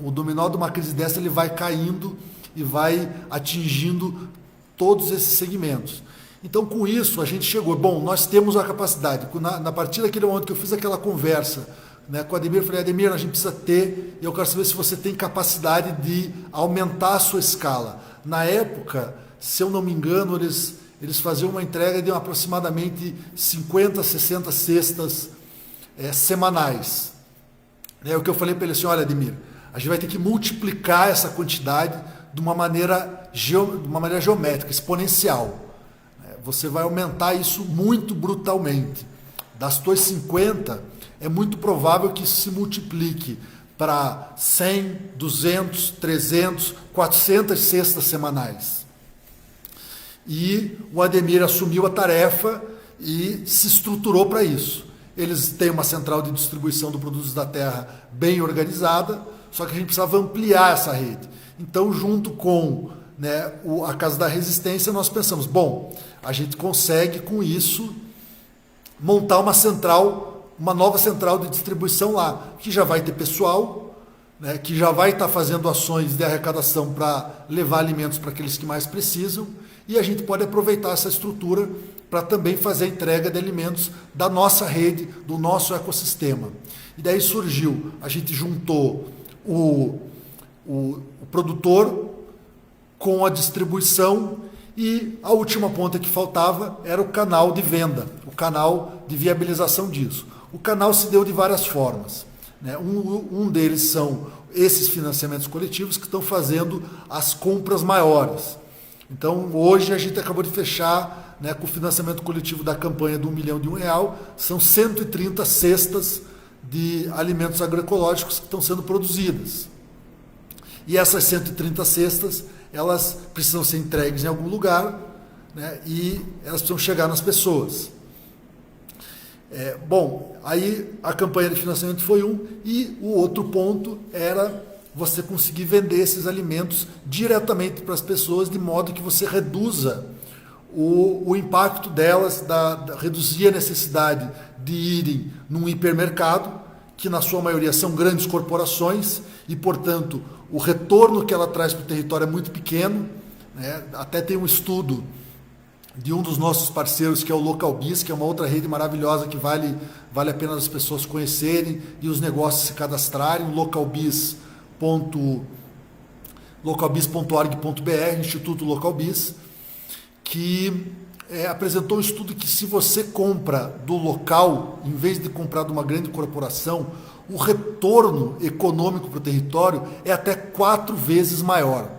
o dominó de uma crise dessa ele vai caindo e vai atingindo todos esses segmentos. Então, com isso, a gente chegou. Bom, nós temos a capacidade. Na partir daquele momento que eu fiz aquela conversa, né, com o Ademir, eu falei: Ademir, a gente precisa ter, eu quero saber se você tem capacidade de aumentar a sua escala. Na época, se eu não me engano, eles faziam uma entrega de aproximadamente 50, 60 cestas semanais. O que eu falei para ele assim: olha, Ademir, a gente vai ter que multiplicar essa quantidade de uma maneira geométrica, exponencial. Você vai aumentar isso muito brutalmente. Das tuas 50, é muito provável que isso se multiplique para 100, 200, 300, 400 cestas semanais. E o Ademir assumiu a tarefa e se estruturou para isso. Eles têm uma central de distribuição do Produtos da Terra bem organizada, só que a gente precisava ampliar essa rede. Então, junto com a Casa da Resistência, nós pensamos: bom, a gente consegue com isso montar uma nova central de distribuição lá, que já vai ter pessoal, que já vai estar fazendo ações de arrecadação para levar alimentos para aqueles que mais precisam, e a gente pode aproveitar essa estrutura para também fazer a entrega de alimentos da nossa rede, do nosso ecossistema. E daí surgiu, a gente juntou o produtor com a distribuição, e a última ponta que faltava era o canal de venda, o canal de viabilização disso. O canal se deu de várias formas. Um deles são esses financiamentos coletivos que estão fazendo as compras maiores. Então, hoje a gente acabou de fechar com o financiamento coletivo da campanha de R$1 milhão, são 130 cestas de alimentos agroecológicos que estão sendo produzidas. E essas 130 cestas, elas precisam ser entregues em algum lugar, e elas precisam chegar nas pessoas. Bom, aí a campanha de financiamento foi e o outro ponto era você conseguir vender esses alimentos diretamente para as pessoas, de modo que você reduza o impacto delas, reduzir a necessidade de irem num hipermercado, que na sua maioria são grandes corporações, e, portanto, o retorno que ela traz para o território é muito pequeno. Até tem um estudo de um dos nossos parceiros, que é o LocalBiz, que é uma outra rede maravilhosa que vale a pena as pessoas conhecerem e os negócios se cadastrarem, localbiz.org.br, Instituto LocalBiz, que apresentou um estudo que, se você compra do local, em vez de comprar de uma grande corporação, o retorno econômico para o território é até 4 vezes maior.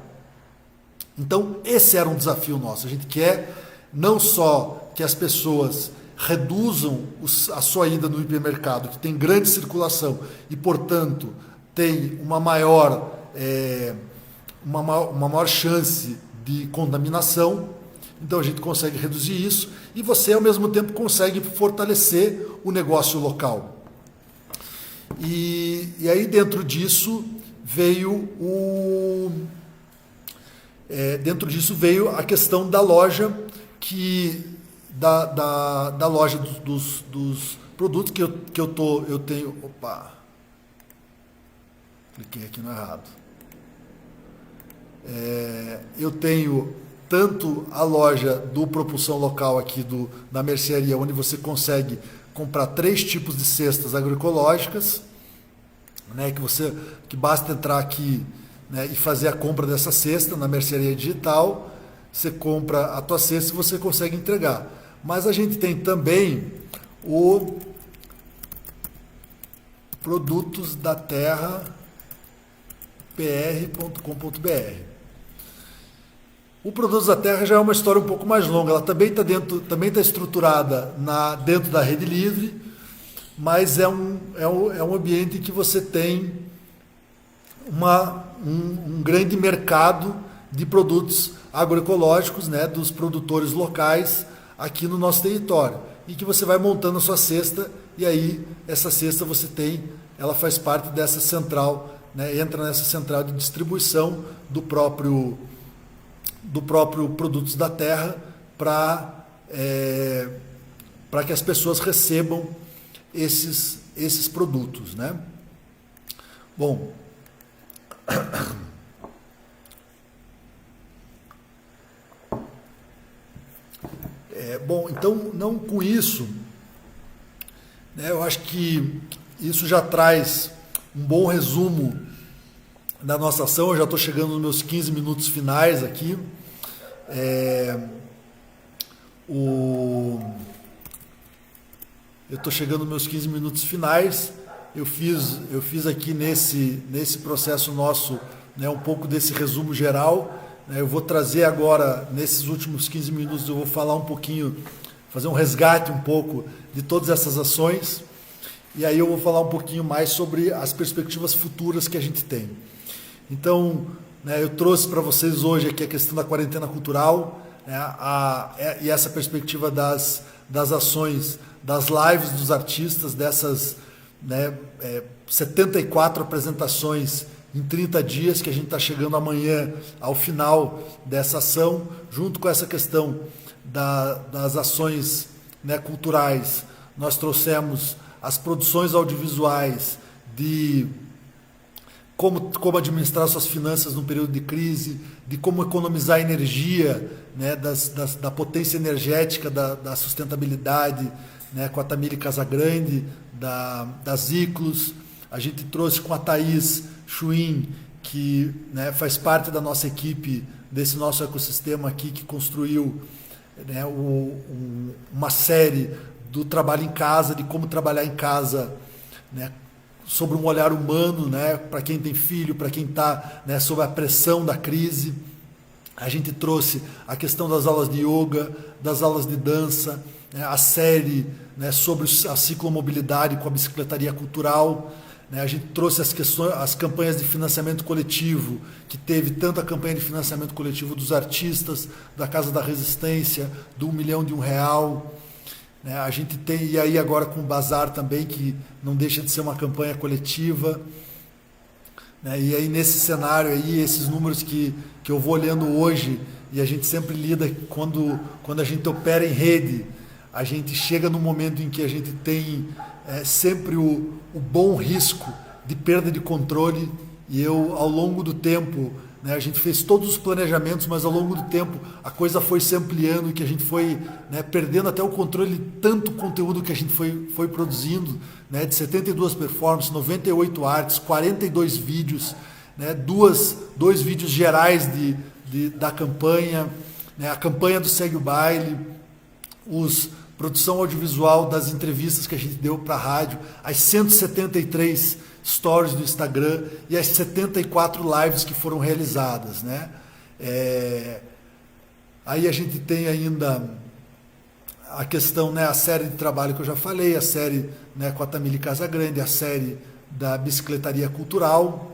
Então, esse era um desafio nosso. A gente quer não só que as pessoas reduzam a sua ida no hipermercado, que tem grande circulação e, portanto, tem uma maior chance de contaminação. Então, a gente consegue reduzir isso e você, ao mesmo tempo, consegue fortalecer o negócio local. E aí, dentro disso veio a questão da loja, da loja dos produtos que eu tenho. Opa! Cliquei aqui no errado. Eu tenho tanto a loja do Propulsão Local aqui da mercearia, onde você consegue comprar 3 tipos de cestas agroecológicas, que basta entrar aqui, e fazer a compra dessa cesta na mercearia digital. Você compra a tua cesta e você consegue entregar. Mas a gente tem também o Produtos da Terra pr.com.br. O Produtos da Terra já é uma história um pouco mais longa. Ela também está estruturada dentro da Rede Livre, mas é um ambiente que você tem um grande mercado de produtos agroecológicos, dos produtores locais aqui no nosso território, e que você vai montando a sua cesta, e aí essa cesta ela faz parte dessa central, entra nessa central de distribuição do próprio Produtos da Terra para para que as pessoas recebam esses produtos, né? Bom, então, não com isso, né, eu acho que isso já traz um bom resumo da nossa ação. Eu já estou chegando nos meus 15 minutos finais aqui. Eu estou chegando nos meus 15 minutos finais. Eu fiz aqui nesse processo nosso, né, um pouco desse resumo geral. Eu vou trazer agora, nesses últimos 15 minutos, eu vou falar um pouquinho, fazer um resgate um pouco de todas essas ações. E aí eu vou falar um pouquinho mais sobre as perspectivas futuras que a gente tem. Então, né, eu trouxe para vocês hoje aqui a questão da quarentena cultural, né, e essa perspectiva das ações, das lives dos artistas, dessas, né, 74 apresentações em 30 dias, que a gente está chegando amanhã ao final dessa ação, junto com essa questão das ações, né, culturais. Nós trouxemos as produções audiovisuais, de como administrar suas finanças num período de crise, de como economizar energia, né, da potência energética, da sustentabilidade, né, com a Tamile Casagrande, da Ziclos. A gente trouxe com a Thaís Chuin, que, né, faz parte da nossa equipe, desse nosso ecossistema aqui, que construiu, né, uma série do trabalho em casa, de como trabalhar em casa, né, sobre um olhar humano, né, para quem tem filho, para quem está, né, sob a pressão da crise. A gente trouxe a questão das aulas de yoga, das aulas de dança, né, a série, né, sobre a ciclomobilidade com a bicicletaria cultural. A gente trouxe as campanhas de financiamento coletivo, que teve tanto a campanha de financiamento coletivo dos artistas, da Casa da Resistência, do 1 milhão de R$1. A gente tem, e aí agora com o Bazar também, que não deixa de ser uma campanha coletiva. E aí nesse cenário aí, esses números que eu vou olhando hoje, e a gente sempre lida, quando a gente opera em rede, a gente chega no momento em que a gente tem sempre o bom risco de perda de controle. E eu, ao longo do tempo, né, a gente fez todos os planejamentos, mas ao longo do tempo a coisa foi se ampliando, que a gente foi, né, perdendo até o controle de tanto conteúdo que a gente foi produzindo, né, de 72 performances, 98 artes, 42 vídeos, né, dois vídeos gerais da campanha, né, a campanha do Segue o Baile, produção audiovisual das entrevistas que a gente deu para a rádio, as 173 stories do Instagram e as 74 lives que foram realizadas, né? Aí a gente tem ainda a questão, né, a série de trabalho que eu já falei, a série, né, com a Tamile Casagrande, a série da bicicletaria cultural,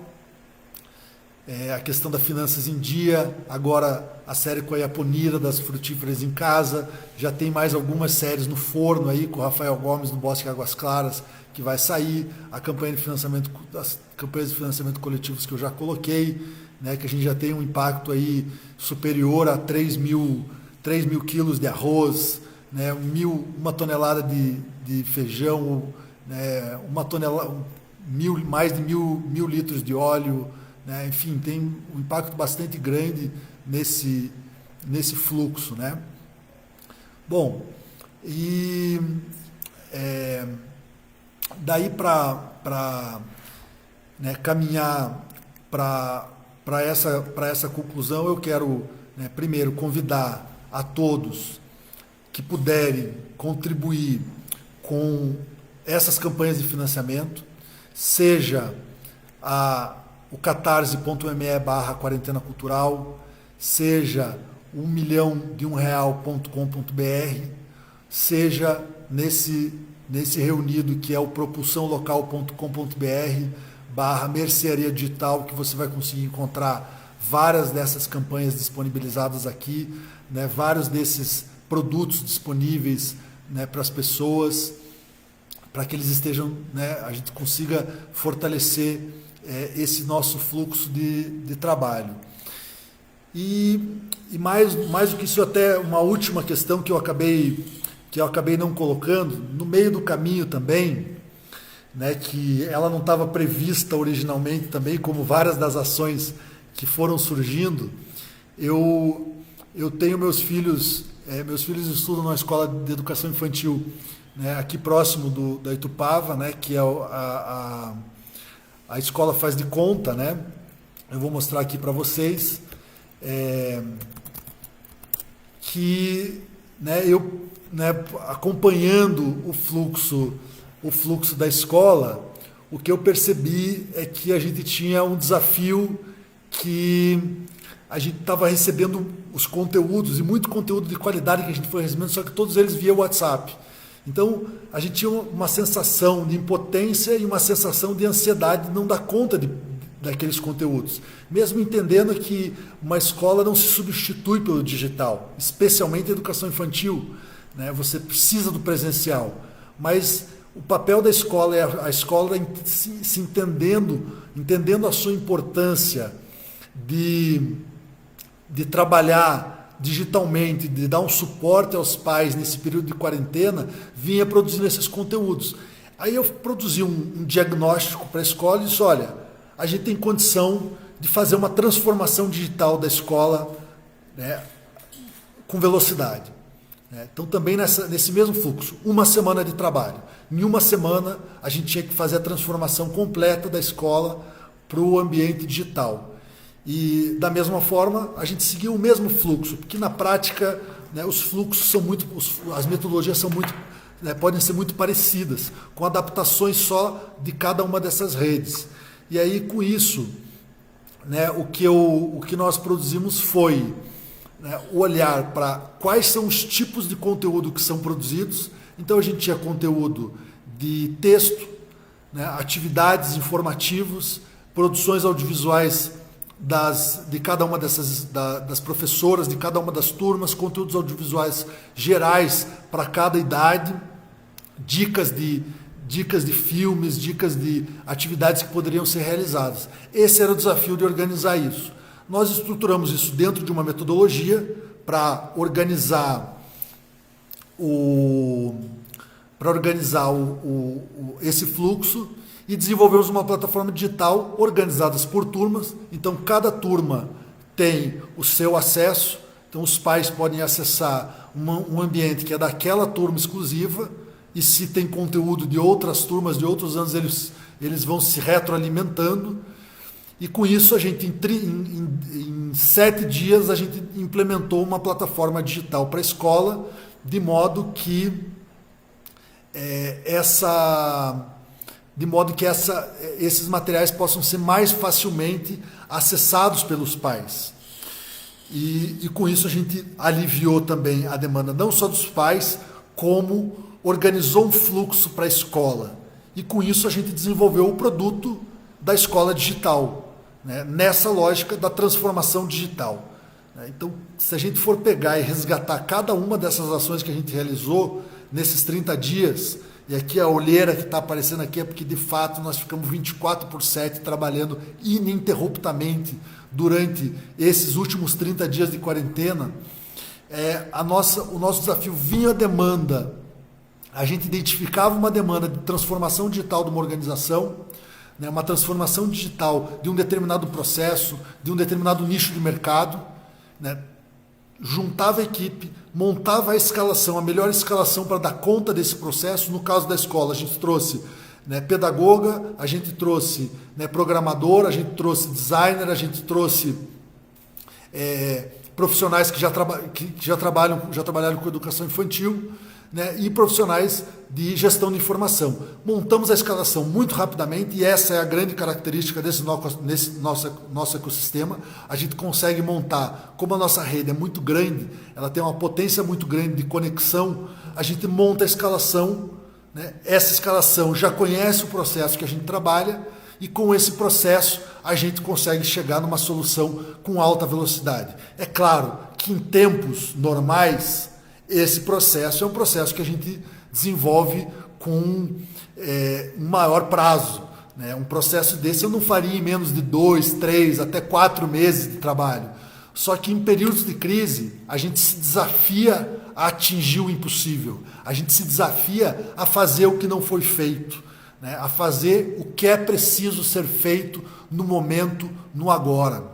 a questão da Finanças em Dia, agora a série com a Iaponira, das frutíferas em casa. Já tem mais algumas séries no forno aí, com o Rafael Gomes no Bosque Águas Claras, que vai sair. A campanha de financiamento, as campanhas de financiamento coletivos que eu já coloquei, né, que a gente já tem um impacto aí superior a 3 mil quilos de arroz, né, uma tonelada de feijão, né, mais de mil litros de óleo, né, enfim, tem um impacto bastante grande nesse fluxo, né? Bom, e daí para né, caminhar para essa conclusão, eu quero, né, primeiro convidar a todos que puderem contribuir com essas campanhas de financiamento, seja o catarse.me/quarentena cultural, seja o 1 milhão de R$1.com.br, seja nesse reunido que é o propulsãolocal.com.br/mercearia digital, que você vai conseguir encontrar várias dessas campanhas disponibilizadas aqui, né, vários desses produtos disponíveis, né, para as pessoas, para que eles estejam, né, a gente consiga fortalecer esse nosso fluxo de trabalho. E mais do que isso, até uma última questão que eu acabei que eu acabei não colocando, no meio do caminho também, né, que ela não estava prevista originalmente também, como várias das ações que foram surgindo. Eu tenho meus filhos estudam numa escola de educação infantil, né, aqui próximo da Itupava, né, que é a escola faz de conta, né? Eu vou mostrar aqui para vocês que, né, eu, né, acompanhando o fluxo da escola, o que eu percebi é que a gente tinha um desafio, que a gente estava recebendo os conteúdos, e muito conteúdo de qualidade que a gente foi recebendo, só que todos eles via WhatsApp. Então, a gente tinha uma sensação de impotência e uma sensação de ansiedade de não dar conta daqueles conteúdos. Mesmo entendendo que uma escola não se substitui pelo digital, especialmente a educação infantil, né? Você precisa do presencial, mas o papel da escola é a escola se entendendo a sua importância de trabalhar digitalmente, de dar um suporte aos pais nesse período de quarentena, vinha produzindo esses conteúdos. Aí eu produzi um diagnóstico para a escola e disse, olha, a gente tem condição de fazer uma transformação digital da escola, né, com velocidade. Então também nesse mesmo fluxo, uma semana de trabalho. Em uma semana a gente tinha que fazer a transformação completa da escola para o ambiente digital. E da mesma forma a gente seguiu o mesmo fluxo, porque na prática, né, os fluxos são as metodologias são muito, né, podem ser muito parecidas, com adaptações só de cada uma dessas redes. E aí com isso, né, o que nós produzimos foi, né, olhar para quais são os tipos de conteúdo que são produzidos. Então a gente tinha conteúdo de texto, né, atividades informativos, produções audiovisuais de cada uma das professoras, de cada uma das turmas, conteúdos audiovisuais gerais para cada idade, dicas de filmes, dicas de atividades que poderiam ser realizadas. Esse era o desafio de organizar isso. Nós estruturamos isso dentro de uma metodologia para organizar esse fluxo, e desenvolvemos uma plataforma digital organizadas por turmas. Então cada turma tem o seu acesso, então os pais podem acessar um ambiente que é daquela turma exclusiva, e se tem conteúdo de outras turmas de outros anos, eles vão se retroalimentando. E com isso a gente, em 7 dias, a gente implementou uma plataforma digital para a escola, de modo que esses materiais possam ser mais facilmente acessados pelos pais. E com isso a gente aliviou também a demanda não só dos pais, como organizou um fluxo para a escola. E com isso a gente desenvolveu o produto da escola digital, né, nessa lógica da transformação digital. Então, se a gente for pegar e resgatar cada uma dessas ações que a gente realizou nesses 30 dias, e aqui a olheira que está aparecendo aqui é porque, de fato, nós ficamos 24/7 trabalhando ininterruptamente durante esses últimos 30 dias de quarentena. O nosso desafio vinha a demanda, a gente identificava uma demanda de transformação digital de uma organização, né, uma transformação digital de um determinado processo, de um determinado nicho de mercado, né, juntava a equipe, montava a escalação, a melhor escalação para dar conta desse processo. No caso da escola, a gente trouxe, né, pedagoga, a gente trouxe, né, programador, a gente trouxe designer, a gente trouxe profissionais que já trabalharam com educação infantil, né, e profissionais de gestão de informação. Montamos a escalação muito rapidamente, e essa é a grande característica desse nosso ecossistema. A gente consegue montar, como a nossa rede é muito grande, ela tem uma potência muito grande de conexão, a gente monta a escalação, né, essa escalação já conhece o processo que a gente trabalha, e com esse processo a gente consegue chegar numa solução com alta velocidade. É claro que em tempos normais, esse processo é um processo que a gente desenvolve com um maior prazo, né? Um processo desse eu não faria em menos de 2, 3, até 4 meses de trabalho. Só que em períodos de crise, a gente se desafia a atingir o impossível. A gente se desafia a fazer o que não foi feito, né? A fazer o que é preciso ser feito no momento, no agora.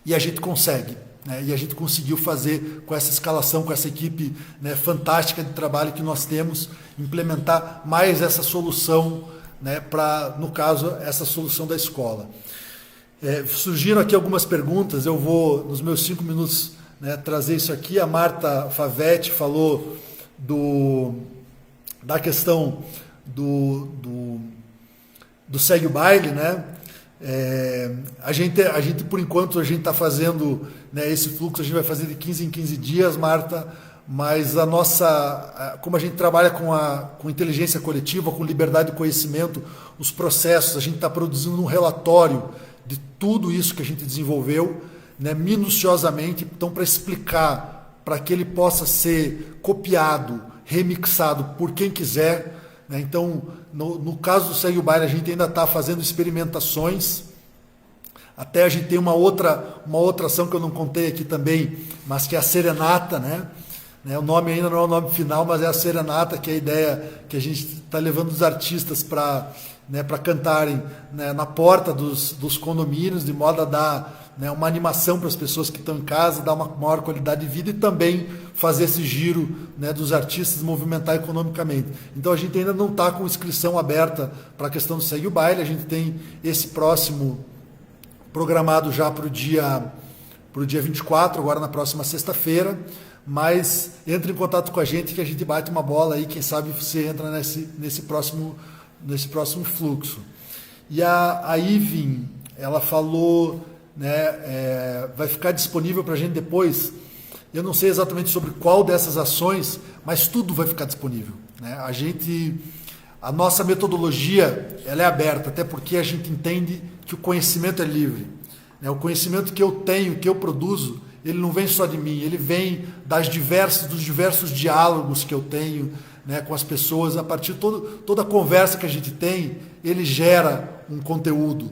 E a gente consegue. Né? E a gente conseguiu fazer com essa escalação, com essa equipe, né, fantástica de trabalho que nós temos, implementar mais essa solução, né, para, no caso, essa solução da escola. Surgiram aqui algumas perguntas, eu vou, nos meus 5 minutos, né, trazer isso aqui. A Marta Favetti falou da questão do segue o baile, né? A gente, por enquanto, a gente está fazendo, né, esse fluxo, a gente vai fazer de 15 em 15 dias, Marta, mas como a gente trabalha com inteligência coletiva, com liberdade de conhecimento, os processos, a gente está produzindo um relatório de tudo isso que a gente desenvolveu, né, minuciosamente, então para explicar, para que ele possa ser copiado, remixado por quem quiser, né? Então, no caso do Segue o Baile, a gente ainda está fazendo experimentações, até a gente tem uma outra ação que eu não contei aqui também, mas que é a Serenata, né? O nome ainda não é o nome final, mas é a Serenata, que é a ideia que a gente está levando os artistas para, né, para cantarem, né, na porta dos condomínios, de modo a dar, né, uma animação para as pessoas que estão em casa, dar uma maior qualidade de vida e também fazer esse giro, né, dos artistas, movimentar economicamente. Então a gente ainda não está com inscrição aberta para a questão do Segue o Baile, a gente tem esse próximo programado já para o dia 24, agora na próxima sexta-feira, mas entre em contato com a gente que a gente bate uma bola aí, quem sabe você entra nesse próximo fluxo. E a Ivin, ela falou, né, vai ficar disponível para a gente depois. Eu não sei exatamente sobre qual dessas ações, mas tudo vai ficar disponível, né? A nossa metodologia, ela é aberta, até porque a gente entende que o conhecimento é livre, né? O conhecimento que eu tenho, que eu produzo, ele não vem só de mim, ele vem dos diversos diálogos que eu tenho, né, com as pessoas. A partir de toda a conversa que a gente tem, ele gera um conteúdo,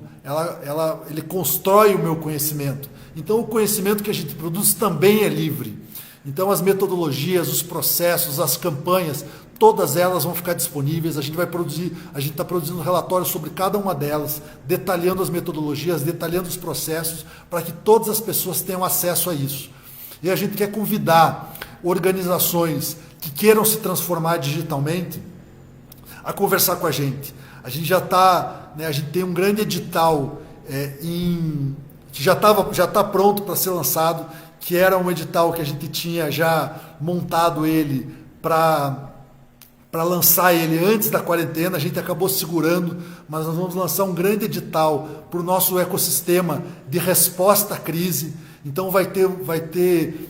ele constrói o meu conhecimento. Então o conhecimento que a gente produz também é livre. Então as metodologias, os processos, as campanhas, todas elas vão ficar disponíveis. A gente está produzindo um relatório sobre cada uma delas, detalhando as metodologias, detalhando os processos, para que todas as pessoas tenham acesso a isso. E a gente quer convidar organizações que queiram se transformar digitalmente a conversar com a gente. A gente já está, né, a gente tem um grande edital que já está pronto para ser lançado, que era um edital que a gente tinha já montado ele para lançar ele antes da quarentena. A gente acabou segurando, mas nós vamos lançar um grande edital para o nosso ecossistema de resposta à crise. Então vai ter,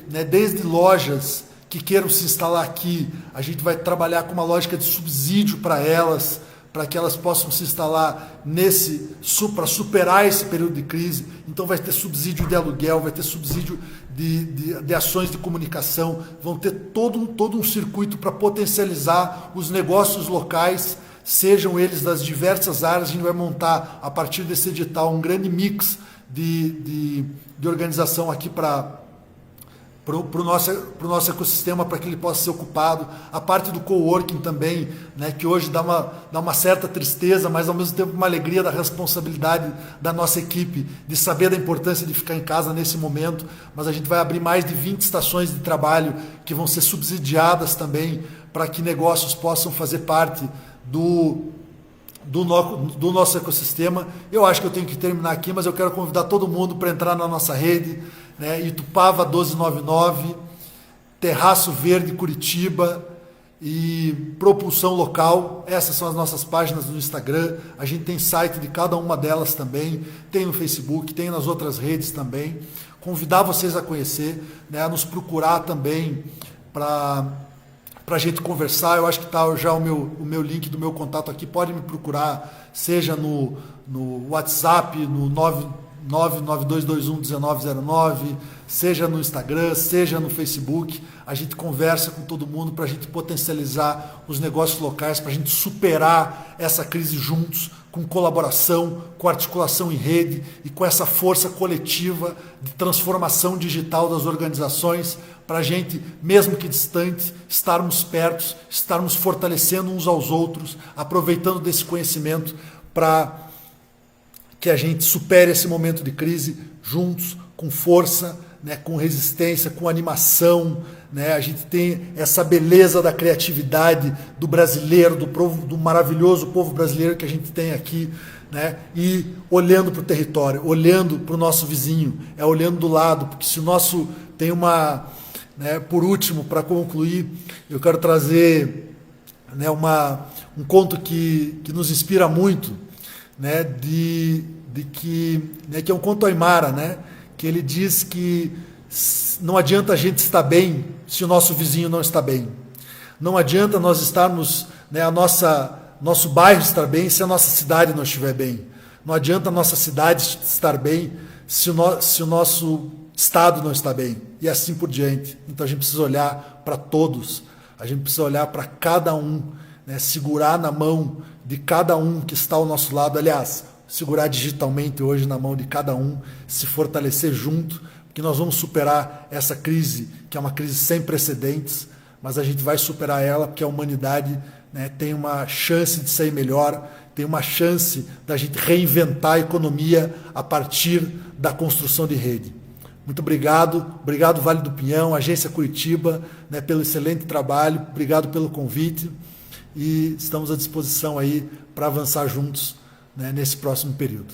né, desde lojas que queiram se instalar aqui, a gente vai trabalhar com uma lógica de subsídio para elas, para que elas possam se instalar para superar esse período de crise. Então vai ter subsídio de aluguel, vai ter subsídio de ações de comunicação, vão ter todo um circuito para potencializar os negócios locais, sejam eles das diversas áreas. A gente vai montar, a partir desse edital, um grande mix de organização aqui para o nosso ecossistema, para que ele possa ser ocupado. A parte do coworking também, né, que hoje dá uma certa tristeza, mas ao mesmo tempo uma alegria da responsabilidade da nossa equipe, de saber da importância de ficar em casa nesse momento. Mas a gente vai abrir mais de 20 estações de trabalho que vão ser subsidiadas também, para que negócios possam fazer parte do nosso ecossistema. Eu acho que eu tenho que terminar aqui, mas eu quero convidar todo mundo para entrar na nossa rede, né? Itupava 1299, Terraço Verde Curitiba e Propulsão Local. Essas são as nossas páginas no Instagram. A gente tem site de cada uma delas também, tem no Facebook, tem nas outras redes também. Convidar vocês a conhecer, né? A nos procurar também para a gente conversar. Eu acho que está já o meu link do meu contato aqui. Pode me procurar, seja no WhatsApp, no 992211909, seja no Instagram, seja no Facebook. A gente conversa com todo mundo para a gente potencializar os negócios locais, para a gente superar essa crise juntos, com colaboração, com articulação em rede e com essa força coletiva de transformação digital das organizações, para a gente, mesmo que distante, estarmos perto, estarmos fortalecendo uns aos outros, aproveitando desse conhecimento para que a gente supere esse momento de crise juntos, com força, né, com resistência, com animação, né? A gente tem essa beleza da criatividade do brasileiro, do maravilhoso povo brasileiro que a gente tem aqui, né? E olhando para o território, olhando para o nosso vizinho, olhando do lado, porque se o nosso tem uma, né, por último, para concluir, eu quero trazer, né, um conto que nos inspira muito, né, que é um conto aimara, né, que ele diz que não adianta a gente estar bem se o nosso vizinho não está bem. Não adianta nós estarmos, né, nosso bairro estar bem se a nossa cidade não estiver bem. Não adianta a nossa cidade estar bem se o nosso estado não está bem. E assim por diante. Então a gente precisa olhar para todos. A gente precisa olhar para cada um, né, segurar na mão de cada um que está ao nosso lado. Aliás, segurar digitalmente hoje na mão de cada um, se fortalecer junto, porque nós vamos superar essa crise, que é uma crise sem precedentes, mas a gente vai superar ela porque a humanidade, né, tem uma chance de sair melhor, tem uma chance da gente reinventar a economia a partir da construção de rede. Muito obrigado, Vale do Pinhão, Agência Curitiba, né, pelo excelente trabalho, obrigado pelo convite e estamos à disposição aí para avançar juntos, né, nesse próximo período.